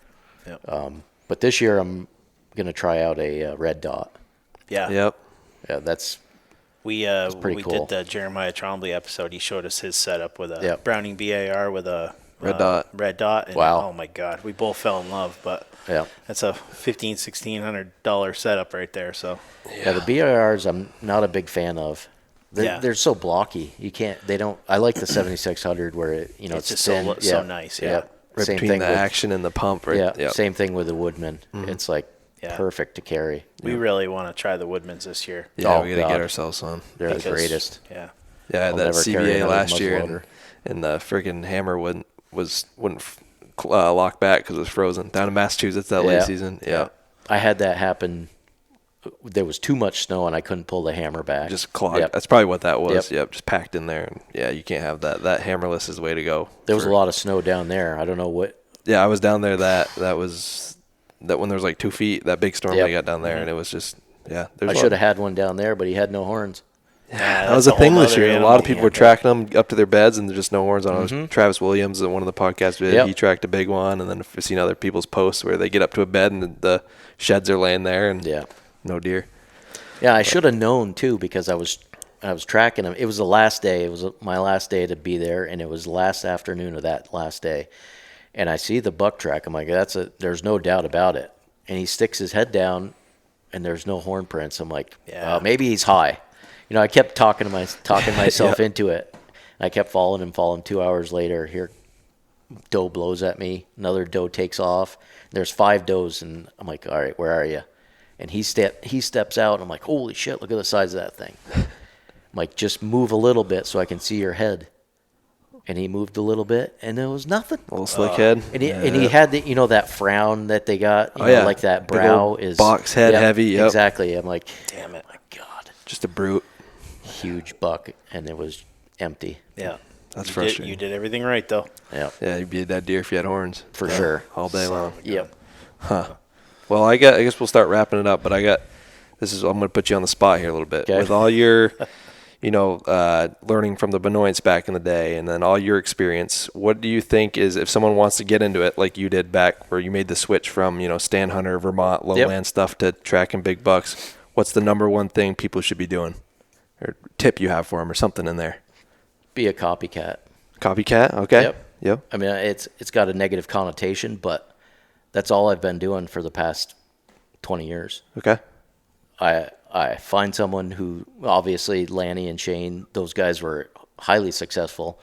But this year I'm gonna try out a red dot. Yeah. Yep. Yeah, that's We pretty cool. did the Jeremiah Trombley episode. He showed us his setup with a Yep. Browning BAR with a Red dot. Red dot. And, Wow. Oh my God, we both fell in love. But yeah. that's a $1,500-$1,600 setup right there. So Yeah, the BIRs I'm not a big fan of. They're so blocky. You can't. They don't. I like the 7600 where it's just thin. so nice. Yeah. Right Same between thing the with, action and the pump. Right. Yeah. Yep. Same thing with the Woodman. It's like Yeah. perfect to carry. We really want to try the Woodmans this year. Yeah, Oh, we gotta God. get ourselves on. They're the Because- greatest. Yeah. Yeah, I had I'll that never carry CBA another last year, muzzleloader. and the friggin' hammer wouldn't lock back because it was frozen down in Massachusetts that late Yeah. season. Yeah, I had that happen. There was too much snow and I couldn't pull the hammer back. just clogged. Yep. That's probably what that was. Yep. Yep, just packed in there. And yeah, you can't have that. That hammerless is the way to go. There was a lot of snow down there. I don't know what. Yeah, I was down there. That was when there was like 2 feet. That big storm Yep. they got down there, and it was just I should have had one down there, but he had no horns. That was a thing this year. A lot of people were tracking them up to their beds, and there's just no horns on them. Mm-hmm. Travis Williams, at one of the podcasts we did, he tracked a big one, and then I've seen other people's posts where they get up to a bed and the sheds are laying there, and no deer. Yeah, I should have known too, because I was tracking them. It was the last day. It was my last day to be there, and it was the last afternoon of that last day. And I see the buck track. I'm like, there's no doubt about it. And he sticks his head down, and there's no horn prints. I'm like, maybe he's high. You know, I kept talking myself into it. I kept following him. 2 hours later, here, doe blows at me. Another doe takes off. There's 5 does, and I'm like, all right, where are you? And he steps out, and I'm like, holy shit, look at the size of that thing. I'm like, just move a little bit so I can see your head. And he moved a little bit, and there was nothing. Little slick head. And he had that frown that they got, like that brow is box head heavy. Yep. Exactly. I'm like, damn it, my God, just a brute. Huge buck, and it was empty. Yeah, that's frustrating. You did everything right though. Yeah, you'd be a dead deer if you had horns for sure, all day long. Yep. Huh. Well, I guess we'll start wrapping it up, but I'm going to put you on the spot here a little bit. Okay. With all your, learning from the Benoits back in the day, and then all your experience, what do you think is, if someone wants to get into it like you did back where you made the switch from, stand hunter, Vermont, lowland stuff to tracking big bucks, what's the number one thing people should be doing? Or tip you have for them or something in there? Be a copycat. Copycat? Okay. Yep. I mean, it's got a negative connotation, but that's all I've been doing for the past 20 years. Okay. I find someone who, obviously Lanny and Shane, those guys were highly successful,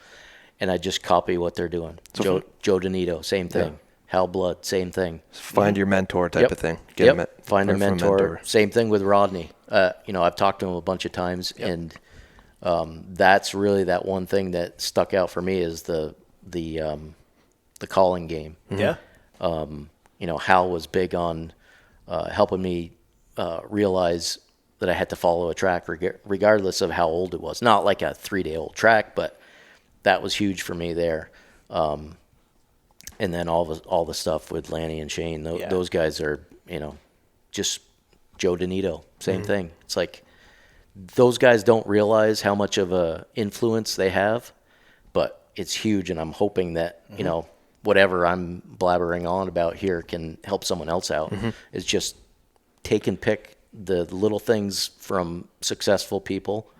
and I just copy what they're doing. So Joe Donito, same thing. Hal Blood, same thing. Find your mentor type of thing. Find a mentor. Same thing with Rodney. I've talked to him a bunch of times, and that's really that one thing that stuck out for me is the calling game. Yeah. Hal was big on helping me realize that I had to follow a track regardless of how old it was. Not like a 3-day-old track, but that was huge for me there. And then all the stuff with Lanny and Shane, those guys are, just Joe Donito, same thing. It's like those guys don't realize how much of a influence they have, but it's huge, and I'm hoping that, whatever I'm blabbering on about here can help someone else out. It's just take and pick the little things from successful people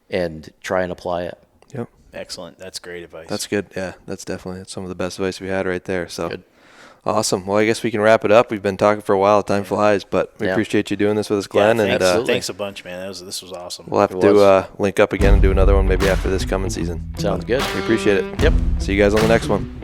and try and apply it. Yep. Excellent. That's great advice. That's good. Yeah, that's some of the best advice we had right there. So good. Awesome. Well, I guess we can wrap it up. We've been talking for a while. Time flies, but we appreciate you doing this with us, Glenn. Thanks a bunch, man. This was awesome. We'll have to link up again and do another one maybe after this coming season. Sounds good. We appreciate it. Yep. See you guys on the next one.